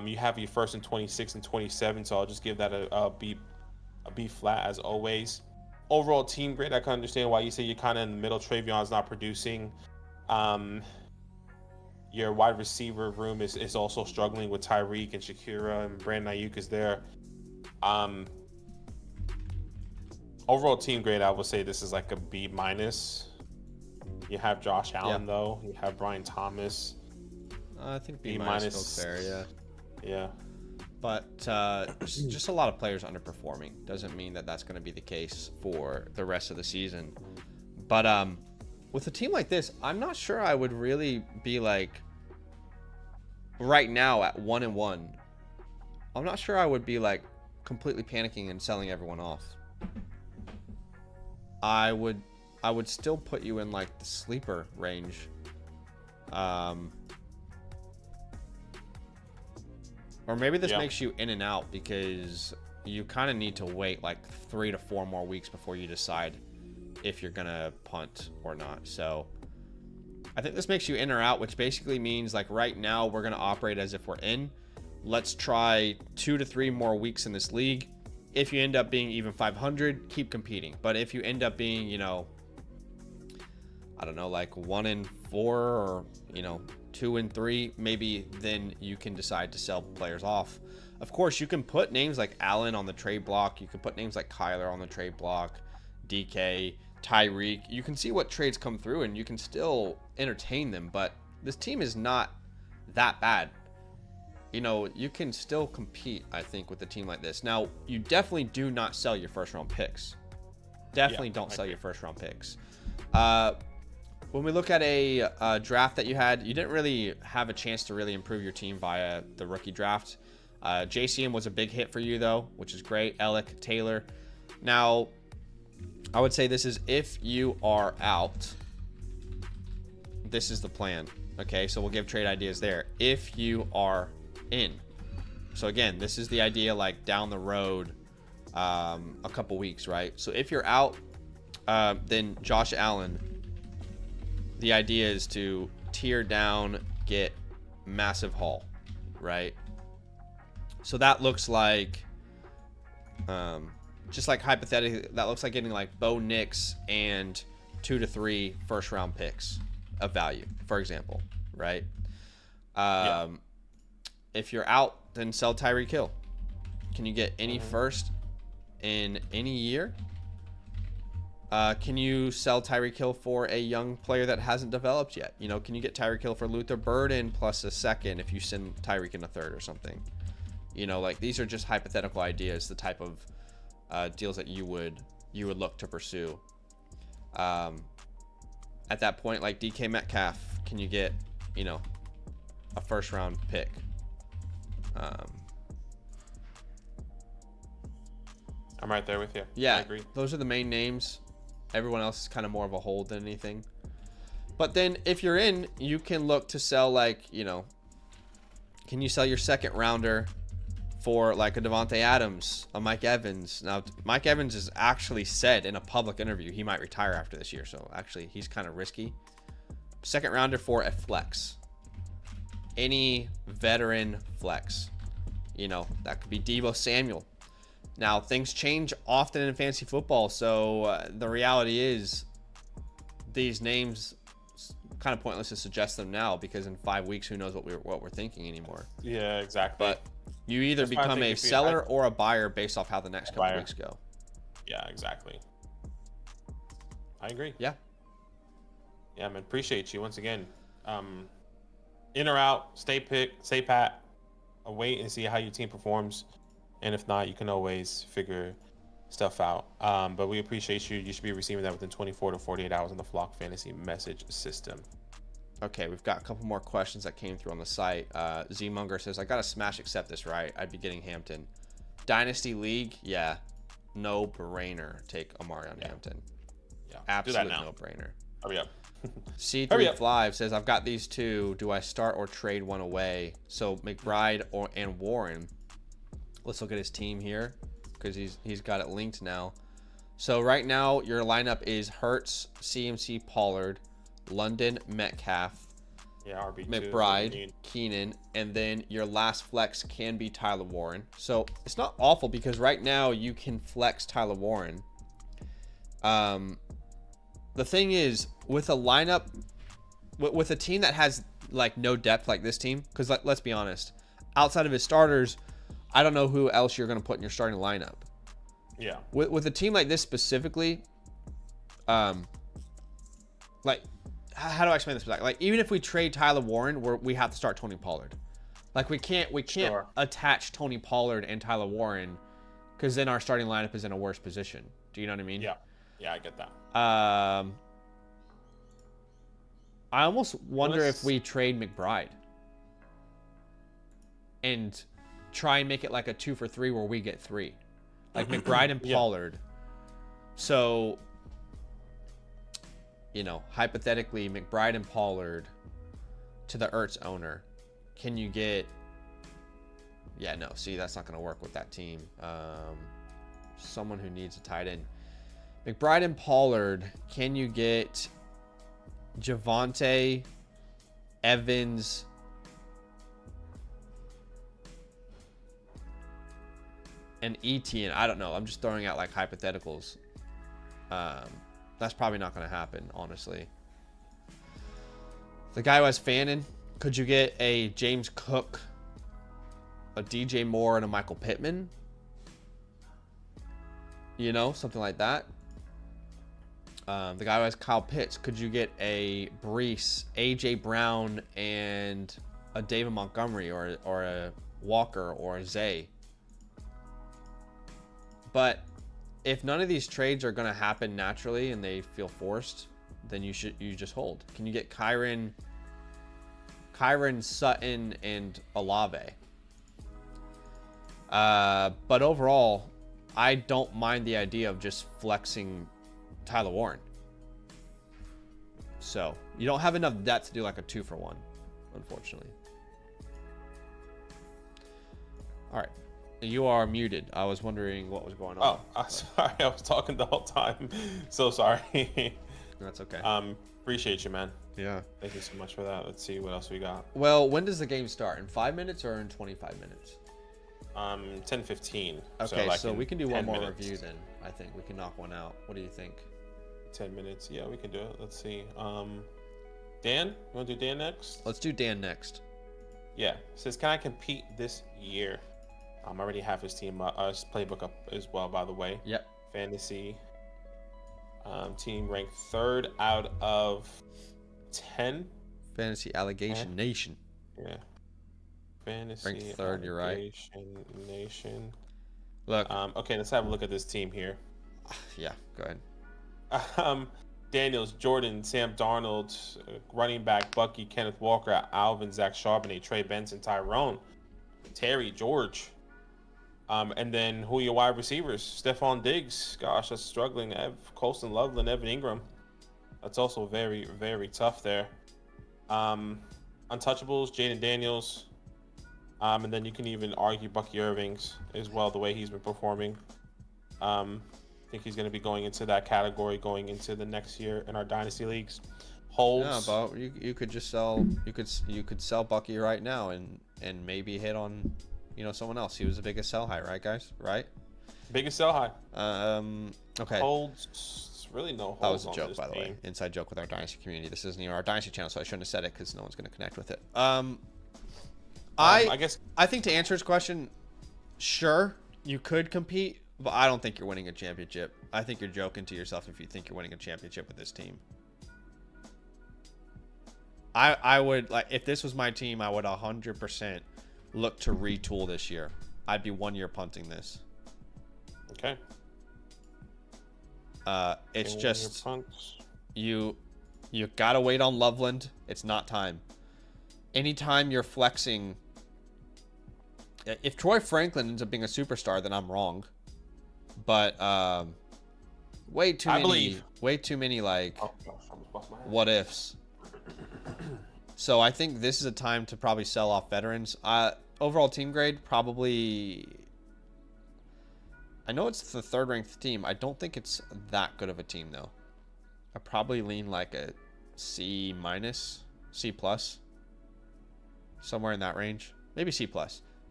You have your first and 26 and 27, so I'll just give that a B flat as always. Overall team grade, I can understand why you say you're kind of in the middle. Travion's not producing. Your wide receiver room is also struggling with Tyreek and Shakira, and Brandon Ayuk is there. Overall team grade, I would say this is like a B minus. You have Josh Allen though. You have Brian Thomas. I think B minus feels fair, yeah. Yeah. But just a lot of players underperforming. Doesn't mean that that's going to be the case for the rest of the season. But with a team like this, I'm not sure I would really be like, right now at 1-1, I'm not sure I would be like completely panicking and selling everyone off. I would still put you in like the sleeper range. Or maybe this makes you in and out because you kind of need to wait like 3 to 4 more weeks before you decide if you're going to punt or not. So I think this makes you in or out, which basically means like right now we're going to operate as if we're in. Let's try 2 to 3 more weeks in this league. If you end up being even 500, keep competing. But if you end up being, you know, I don't know, like 1-4 or, you know, 2-3, maybe then you can decide to sell players off. Of course, you can put names like Allen on the trade block. You can put names like Kyler on the trade block, DK, Tyreek. You can see what trades come through and you can still entertain them, but this team is not that bad. you know, you can still compete, I think, with a team like this. Now, you definitely do not sell your first round picks. Definitely don't sell your first round picks. When we look at a draft that you had, you didn't really have a chance to really improve your team via the rookie draft. JCM was a big hit for you, though, which is great. Ellick, Taylor. Now, I would say this is if you are out, this is the plan. Okay, so we'll give trade ideas there. If you are in. So, again, this is the idea like down the road a couple weeks, right? So, if you're out, then Josh Allen, the idea is to tier down, get massive haul, right? So that looks like, just like hypothetically, that looks like getting like Bo Nix and 2 to 3 first round picks of value, for example, right? If you're out, then sell Tyreek Hill. Can you get any first in any year? Can you sell Tyreek Hill for a young player that hasn't developed yet? You know, can you get Tyreek Hill for Luther Burden plus a second if you send Tyreek in a third or something? You know, like these are just hypothetical ideas, the type of deals that you would look to pursue. At that point, like DK Metcalf, can you get, you know, a first round pick? I'm right there with you. Yeah, I agree. Those are the main names. Everyone else is kind of more of a hold than anything. But then if you're in, you can look to sell, like, you know, can you sell your second rounder for like a Devontae Adams, a Mike Evans? Now, Mike Evans has actually said in a public interview he might retire after this year. So actually he's kind of risky. Second rounder for a flex. Any veteran flex. You know, that could be Deebo Samuel. Now, things change often in fantasy football, so the reality is these names, kind of pointless to suggest them now because in 5 weeks, who knows what we're thinking anymore. Yeah, exactly. But you either become a seller or a buyer based off how the next couple weeks go. Yeah, exactly. I agree. Yeah. Yeah, man. Appreciate you once again. In or out, stay pat, wait and see how your team performs. And if not, you can always figure stuff out. But we appreciate you. You should be receiving that within 24 to 48 hours on the Flock Fantasy message system. Okay, we've got a couple more questions that came through on the site. Z-Munger says, I got to smash accept this, right? I'd be getting Hampton. Dynasty League, yeah. No brainer. Take Amari on Hampton. Yeah, absolute no brainer. Hurry up. C3 Flive says, I've got these two. Do I start or trade one away? So McBride and Warren. Let's look at his team here because he's got it linked now. So right now your lineup is Hurts, CMC, Pollard, London, Metcalf, RB2, McBride, Keenan, and then your last flex can be Tyler Warren. So it's not awful because right now you can flex Tyler Warren. The thing is with a lineup, with a team that has like no depth like this team, because let's be honest, outside of his starters, I don't know who else you're going to put in your starting lineup. Yeah. With a team like this specifically, like, how do I explain this? Like, even if we trade Tyler Warren, we have to start Tony Pollard. Like, we can't attach Tony Pollard and Tyler Warren because then our starting lineup is in a worse position. Do you know what I mean? Yeah. Yeah, I get that. I almost wonder if we trade McBride and try and make it like a 2 for 3 where we get 3, like McBride and Pollard. So, you know, hypothetically, McBride and Pollard to the Ertz owner. Can you get? Yeah, no. See, that's not going to work with that team. Someone who needs a tight end. McBride and Pollard. Can you get Javonte, Evans, and Etienne? I don't know. I'm just throwing out like hypotheticals. That's probably not going to happen, honestly. The guy who has Fannin, could you get a James Cook, a DJ Moore, and a Michael Pittman? You know, something like that. The guy who has Kyle Pitts, could you get a Brees, AJ Brown, and a David Montgomery or a Walker or a Zay. But if none of these trades are going to happen naturally and they feel forced, then you just hold. Can you get Kyron, Sutton, and Olave? But overall, I don't mind the idea of just flexing Tyler Warren. So you don't have enough depth to do like a 2-for-1, unfortunately. All right. You are muted. I was wondering what was going on. Oh, sorry. I was talking the whole time. So sorry. That's okay. Appreciate you, man. Yeah. Thank you so much for that. Let's see what else we got. Well, when does the game start? In 5 minutes or in 25 minutes? 10:15. Okay, so we can do one more minutes. review then. I think we can knock one out. What do you think? 10 minutes. Yeah, we can do it. Let's see. Dan, you want to do Dan next? Let's do Dan next. Yeah. It says, can I compete this year? I already have his team, his playbook up as well, by the way. Yep. Fantasy. Team ranked 3rd out of 10. Fantasy Allegation Nation. Yeah. Fantasy Ranked 3rd, you're right. Nation. Look. Okay, let's have a look at this team here. Yeah, go ahead. Daniels, Jordan, Sam Darnold, running back Bucky, Kenneth Walker, Alvin, Zach Charbonnet, Trey Benson, Tyrone, Terry, George. And then who are your wide receivers? Stephon Diggs. Gosh, that's struggling. Colston Loveland, Evan Ingram. That's also very, very tough there. Untouchables, Jaden Daniels. And then you can even argue Bucky Irvings as well, the way he's been performing. I think he's going to be going into that category going into the next year in our dynasty leagues. Holds. Yeah, but you could just sell. You could sell Bucky right now and maybe hit on, someone else. He was the biggest sell high, right, guys? Right? Biggest sell high. Okay. Holds. Really no holds. That was a on joke, this by the way. team. Inside joke with our dynasty community. This isn't even our dynasty channel, so I shouldn't have said it because no one's going to connect with it. I think to answer his question, sure, you could compete, but I don't think you're winning a championship. I think you're joking to yourself if you think you're winning a championship with this team. I would, like, if this was my team, I would 100% look to retool this year. I'd be 1 year punting this. Okay. It's just you gotta wait on Loveland. It's not time. Anytime you're flexing, if Troy Franklin ends up being a superstar, then I'm wrong. But way too many like what ifs. So I think this is a time to probably sell off veterans. Overall team grade, probably. I know it's the 3rd ranked team. I don't think it's that good of a team though. I probably lean like a C-, C+, somewhere in that range. Maybe C+.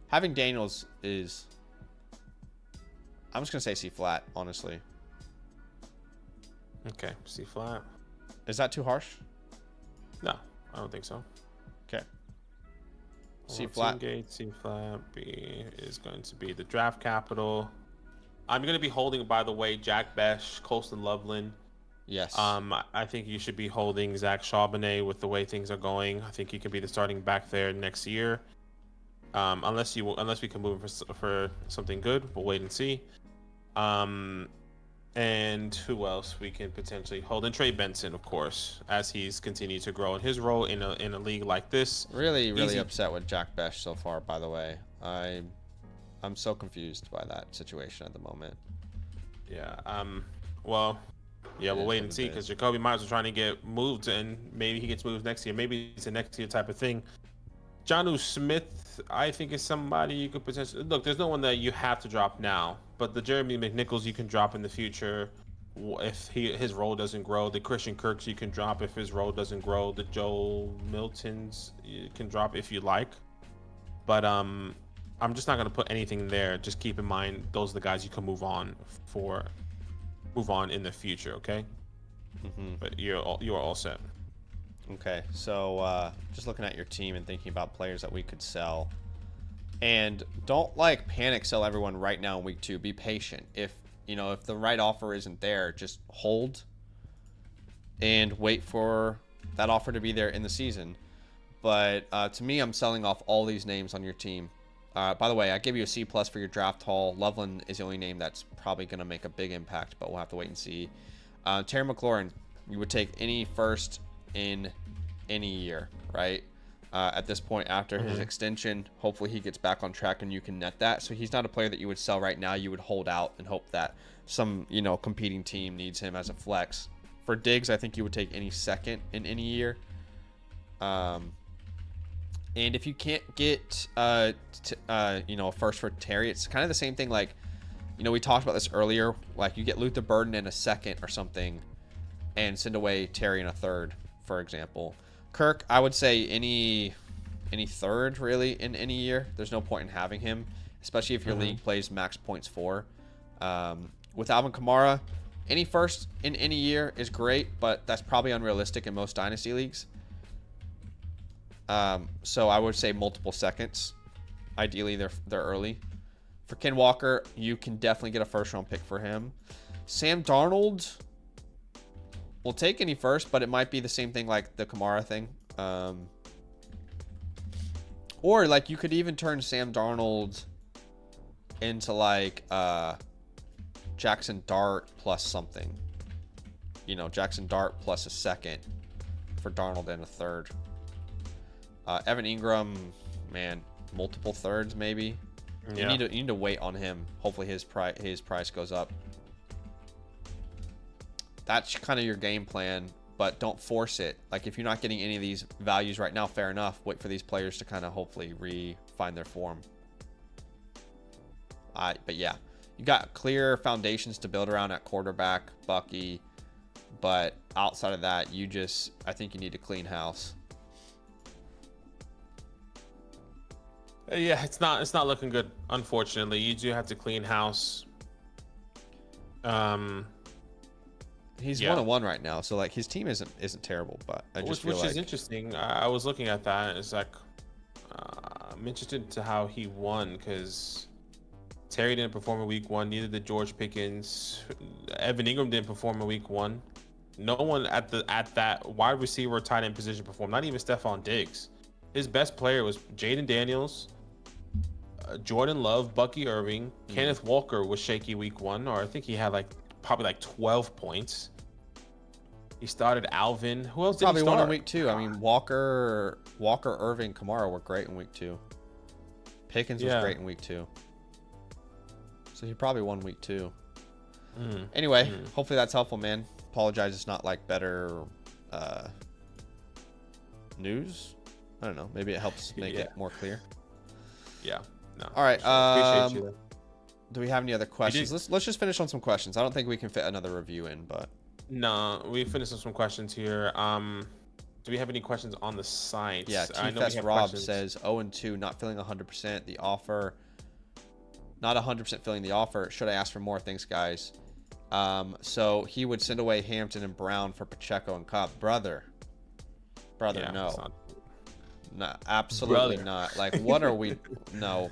Having Daniels is, I'm just gonna say C flat, honestly. Okay, C flat. Is that too harsh? No, I don't think so. Okay. C flat. Gate, C flat. B is going to be the draft capital. I'm going to be holding, by the way, Jack Besh, Colston Loveland. Yes. I think you should be holding Zach Charbonnet with the way things are going. I think he can be the starting back there next year. Unless we can move for something good, we'll wait and see. And who else we can potentially hold? And Trey Benson, of course, as he's continued to grow in his role in a league like this. Really upset with Jack Besh so far, by the way. I'm so confused by that situation at the moment. Yeah. Well, yeah, we'll wait and see because Jacoby Myers is trying to get moved, and maybe he gets moved next year. Maybe it's a next year type of thing. Jonnu Smith, I think, is somebody you could potentially look. There's no one that you have to drop now, but the Jeremy McNichols you can drop in the future if his role doesn't grow. The Christian Kirks you can drop if his role doesn't grow. The Joe Miltons you can drop if you like, but I'm just not gonna put anything there. Just keep in mind those are the guys you can move on in the future. Okay. But you are all set. Okay, so just looking at your team and thinking about players that we could sell, and don't panic sell everyone right now in week 2. Be patient. If the right offer isn't there, just hold and wait for that offer to be there in the season. But to me, I'm selling off all these names on your team. By the way, I give you a C+ for your draft haul. Loveland is the only name that's probably going to make a big impact, but we'll have to wait and see. Terry McLaurin, you would take any first in any year, right? At this point, after his extension, hopefully he gets back on track and you can net that. So he's not a player that you would sell right now. You would hold out and hope that some, competing team needs him as a flex. For Diggs, I think you would take any second in any year. And if you can't get, a first for Terry, it's kind of the same thing. Like, we talked about this earlier. Like, you get Luther Burden in a second or something and send away Terry in a third, for example. Kirk, I would say any third, really, in any year. There's no point in having him, especially if your league plays max points for. With Alvin Kamara, any first in any year is great, but that's probably unrealistic in most dynasty leagues. So I would say multiple seconds. Ideally, they're early. For Ken Walker, you can definitely get a first-round pick for him. Sam Darnold, we'll take any first, but it might be the same thing like the Kamara thing. Or like you could even turn Sam Darnold into like Jackson Dart plus something. Jackson Dart plus a second for Darnold and a third. Evan Ingram, man, multiple thirds maybe. Yeah. You need to wait on him. Hopefully his price goes up. That's kind of your game plan, but don't force it. Like if you're not getting any of these values right now, fair enough. Wait for these players to kind of hopefully find their form. But yeah, you got clear foundations to build around at quarterback, Bucky. But outside of that, I think you need to clean house. Yeah, it's not looking good. Unfortunately, you do have to clean house. He's 1-1 right now, so like his team isn't terrible, but I just feel which is interesting. I was looking at that. It's like I'm interested to how he won because Terry didn't perform in week 1. Neither did George Pickens. Evan Ingram didn't perform in week 1. No one at that wide receiver or tight end position performed. Not even Stephon Diggs. His best player was Jaden Daniels, Jordan Love, Bucky Irving. Kenneth Walker was shaky week 1, or I think he had probably 12 points. He started Alvin. Who else did probably he start? One in week 2. I mean, Walker, Irving, Kamara were great in week 2. Pickens was great in week 2. So he probably won week 2. Anyway, hopefully that's helpful, man. Apologize, it's not like better news. I don't know. Maybe it helps make it more clear. Yeah. No. All right. Appreciate you. Do we have any other questions? Let's just finish on some questions. I don't think we can fit another review in, but no, we finished on some questions here. Do we have any questions on the site? Yeah. T-Fest Rob says 0-2, not feeling 100%. The offer, not 100% filling the offer. Should I ask for more? Thanks, guys. So he would send away Hampton and Brown for Pacheco and Cobb. Brother, yeah, no. No, absolutely not. Like, what are we? No.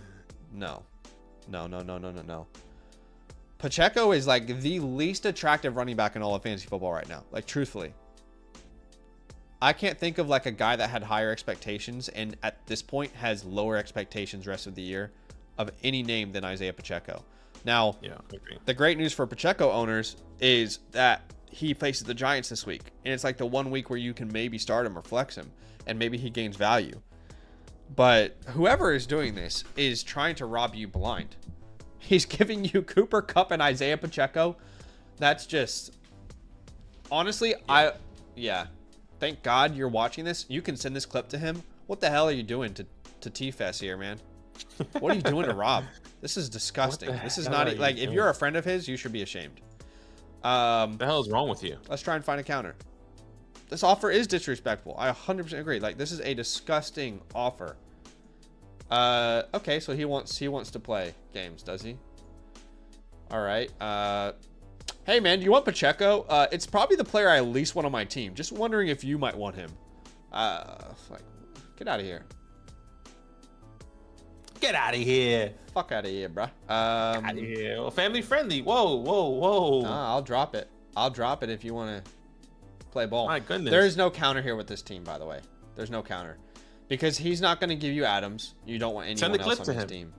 Pacheco is like the least attractive running back in all of fantasy football right now. Like, truthfully, I can't think of like a guy that had higher expectations and at this point has lower expectations rest of the year of any name than Isaiah Pacheco. Now, the great news for Pacheco owners is that he faces the Giants this week, and it's like the 1 week where you can maybe start him or flex him, and maybe he gains value. But whoever is doing this is trying to rob you blind. He's giving you Cooper Kupp and Isaiah Pacheco. That's just, honestly, thank God you're watching this. You can send this clip to him. What the hell are you doing to T-Fest here, man? What are you doing to Rob? This is disgusting. This is not like, if you're a friend of his, you should be ashamed. What the hell is wrong with you? Let's try and find a counter. This offer is disrespectful. I 100% agree. Like, this is a disgusting offer. Okay, so he wants to play games, does he? All right. Hey man, do you want Pacheco? It's probably the player I least want on my team. Just wondering if you might want him. Like, get out of here. Get out of here. Fuck out of here, bruh. Get out of here. Well, family friendly. Whoa. I'll drop it. I'll drop it if you want to play ball. My goodness. There is no counter here with this team, by the way. There's no counter. Because he's not going to give you Adams. You don't want anyone else on his team.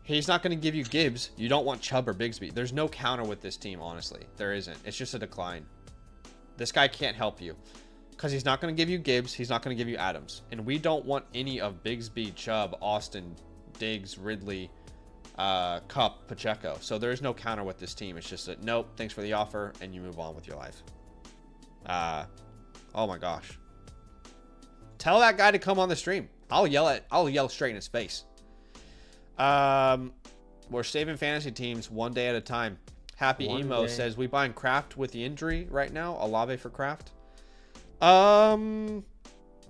He's not going to give you Gibbs. You don't want Chubb or Bigsby. There's no counter with this team, honestly. There isn't. It's just a decline. This guy can't help you. Because he's not going to give you Gibbs. He's not going to give you Adams. And we don't want any of Bigsby, Chubb, Austin, Diggs, Ridley, Kupp, Pacheco. So there's no counter with this team. It's just a nope, thanks for the offer, and you move on with your life. Oh my gosh. Tell that guy to come on the stream. I'll yell straight in his face. We're saving fantasy teams one day at a time. Happy Emo says, we buying Kraft with the injury right now? Olave for Kraft?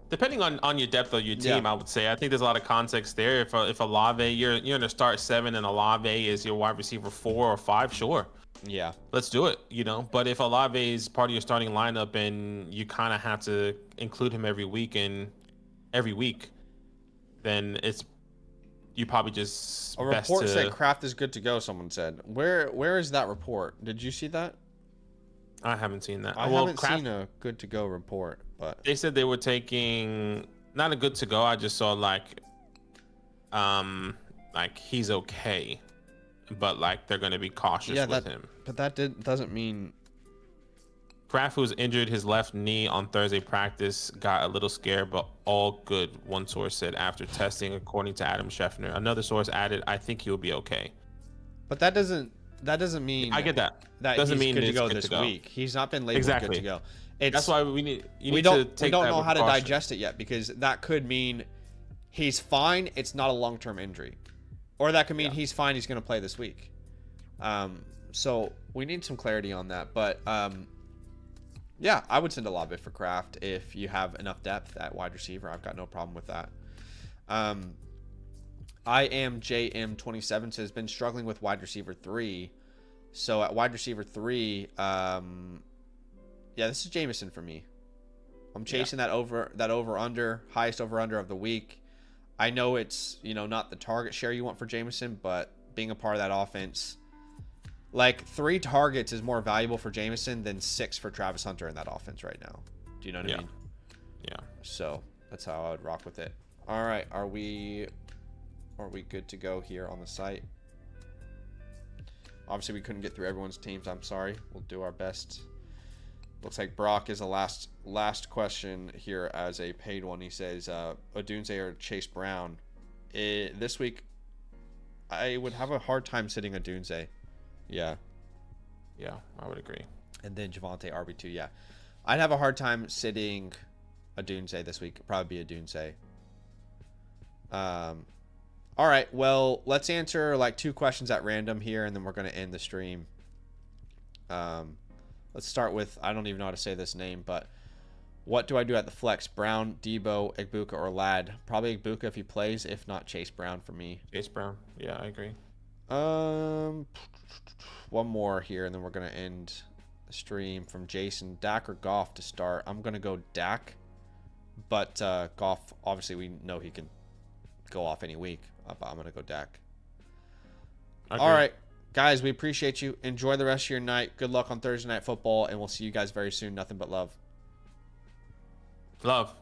Depending on your depth of your team, I would say. I think there's a lot of context there. If Olave, you're in a start 7 and Olave is your wide receiver 4 or 5, sure. Yeah. Let's do it, But if Olave is part of your starting lineup and you kind of have to include him every week, then you probably just a report said Kraft is good to go. Someone said, where is that report? Did you see that? I haven't seen that. I haven't seen a good to go report, but they said they were taking not a good to go. I just saw like he's okay, but like they're going to be cautious with him. But that doesn't mean Kraft, who's injured his left knee on Thursday practice, got a little scared, but all good, one source said after testing, according to Adam Scheffner. Another source added, I think he'll be okay. But that doesn't mean I get that. That doesn't mean good to go this week. He's not been labeled good to go. That's why we don't know how to digest it yet, because that could mean he's fine, it's not a long-term injury. Or that could mean he's fine, he's going to play this week. So we need some clarity on that, but yeah, I would send Olave for Kraft if you have enough depth at wide receiver. I've got no problem with that. I am JM27 says, been struggling with wide receiver 3. So at wide receiver 3, yeah, this is Jameson for me. I'm chasing that over under, highest over under of the week. I know it's, not the target share you want for Jameson, but being a part of that offense, like 3 targets is more valuable for Jameson than 6 for Travis Hunter in that offense right now. Do you know what I mean? Yeah. So that's how I would rock with it. All right. Are we good to go here on the site? Obviously, we couldn't get through everyone's teams. I'm sorry. We'll do our best. Looks like Brock is the last question here as a paid one. He says, Odunze or Chase Brown. This week, I would have a hard time sitting Odunze. Yeah, I would agree. And then Javonte RB2. Yeah, I'd have a hard time sitting Odunze this week. Probably be Odunze. All right, well, let's answer like 2 questions at random here, and then we're going to end the stream. Let's start with, I don't even know how to say this name, but what do I do at the flex? Brown, Debo, Igbuka, or Ladd? Probably Igbuka if he plays, if not Chase Brown for me. Chase Brown, yeah, I agree. One more here, and then we're going to end the stream from Jason. Dak or Goff to start? I'm going to go Dak, but Goff, obviously we know he can go off any week, but I'm going to go Dak. All right, guys, we appreciate you. Enjoy the rest of your night. Good luck on Thursday Night Football, and we'll see you guys very soon. Nothing but love. Love.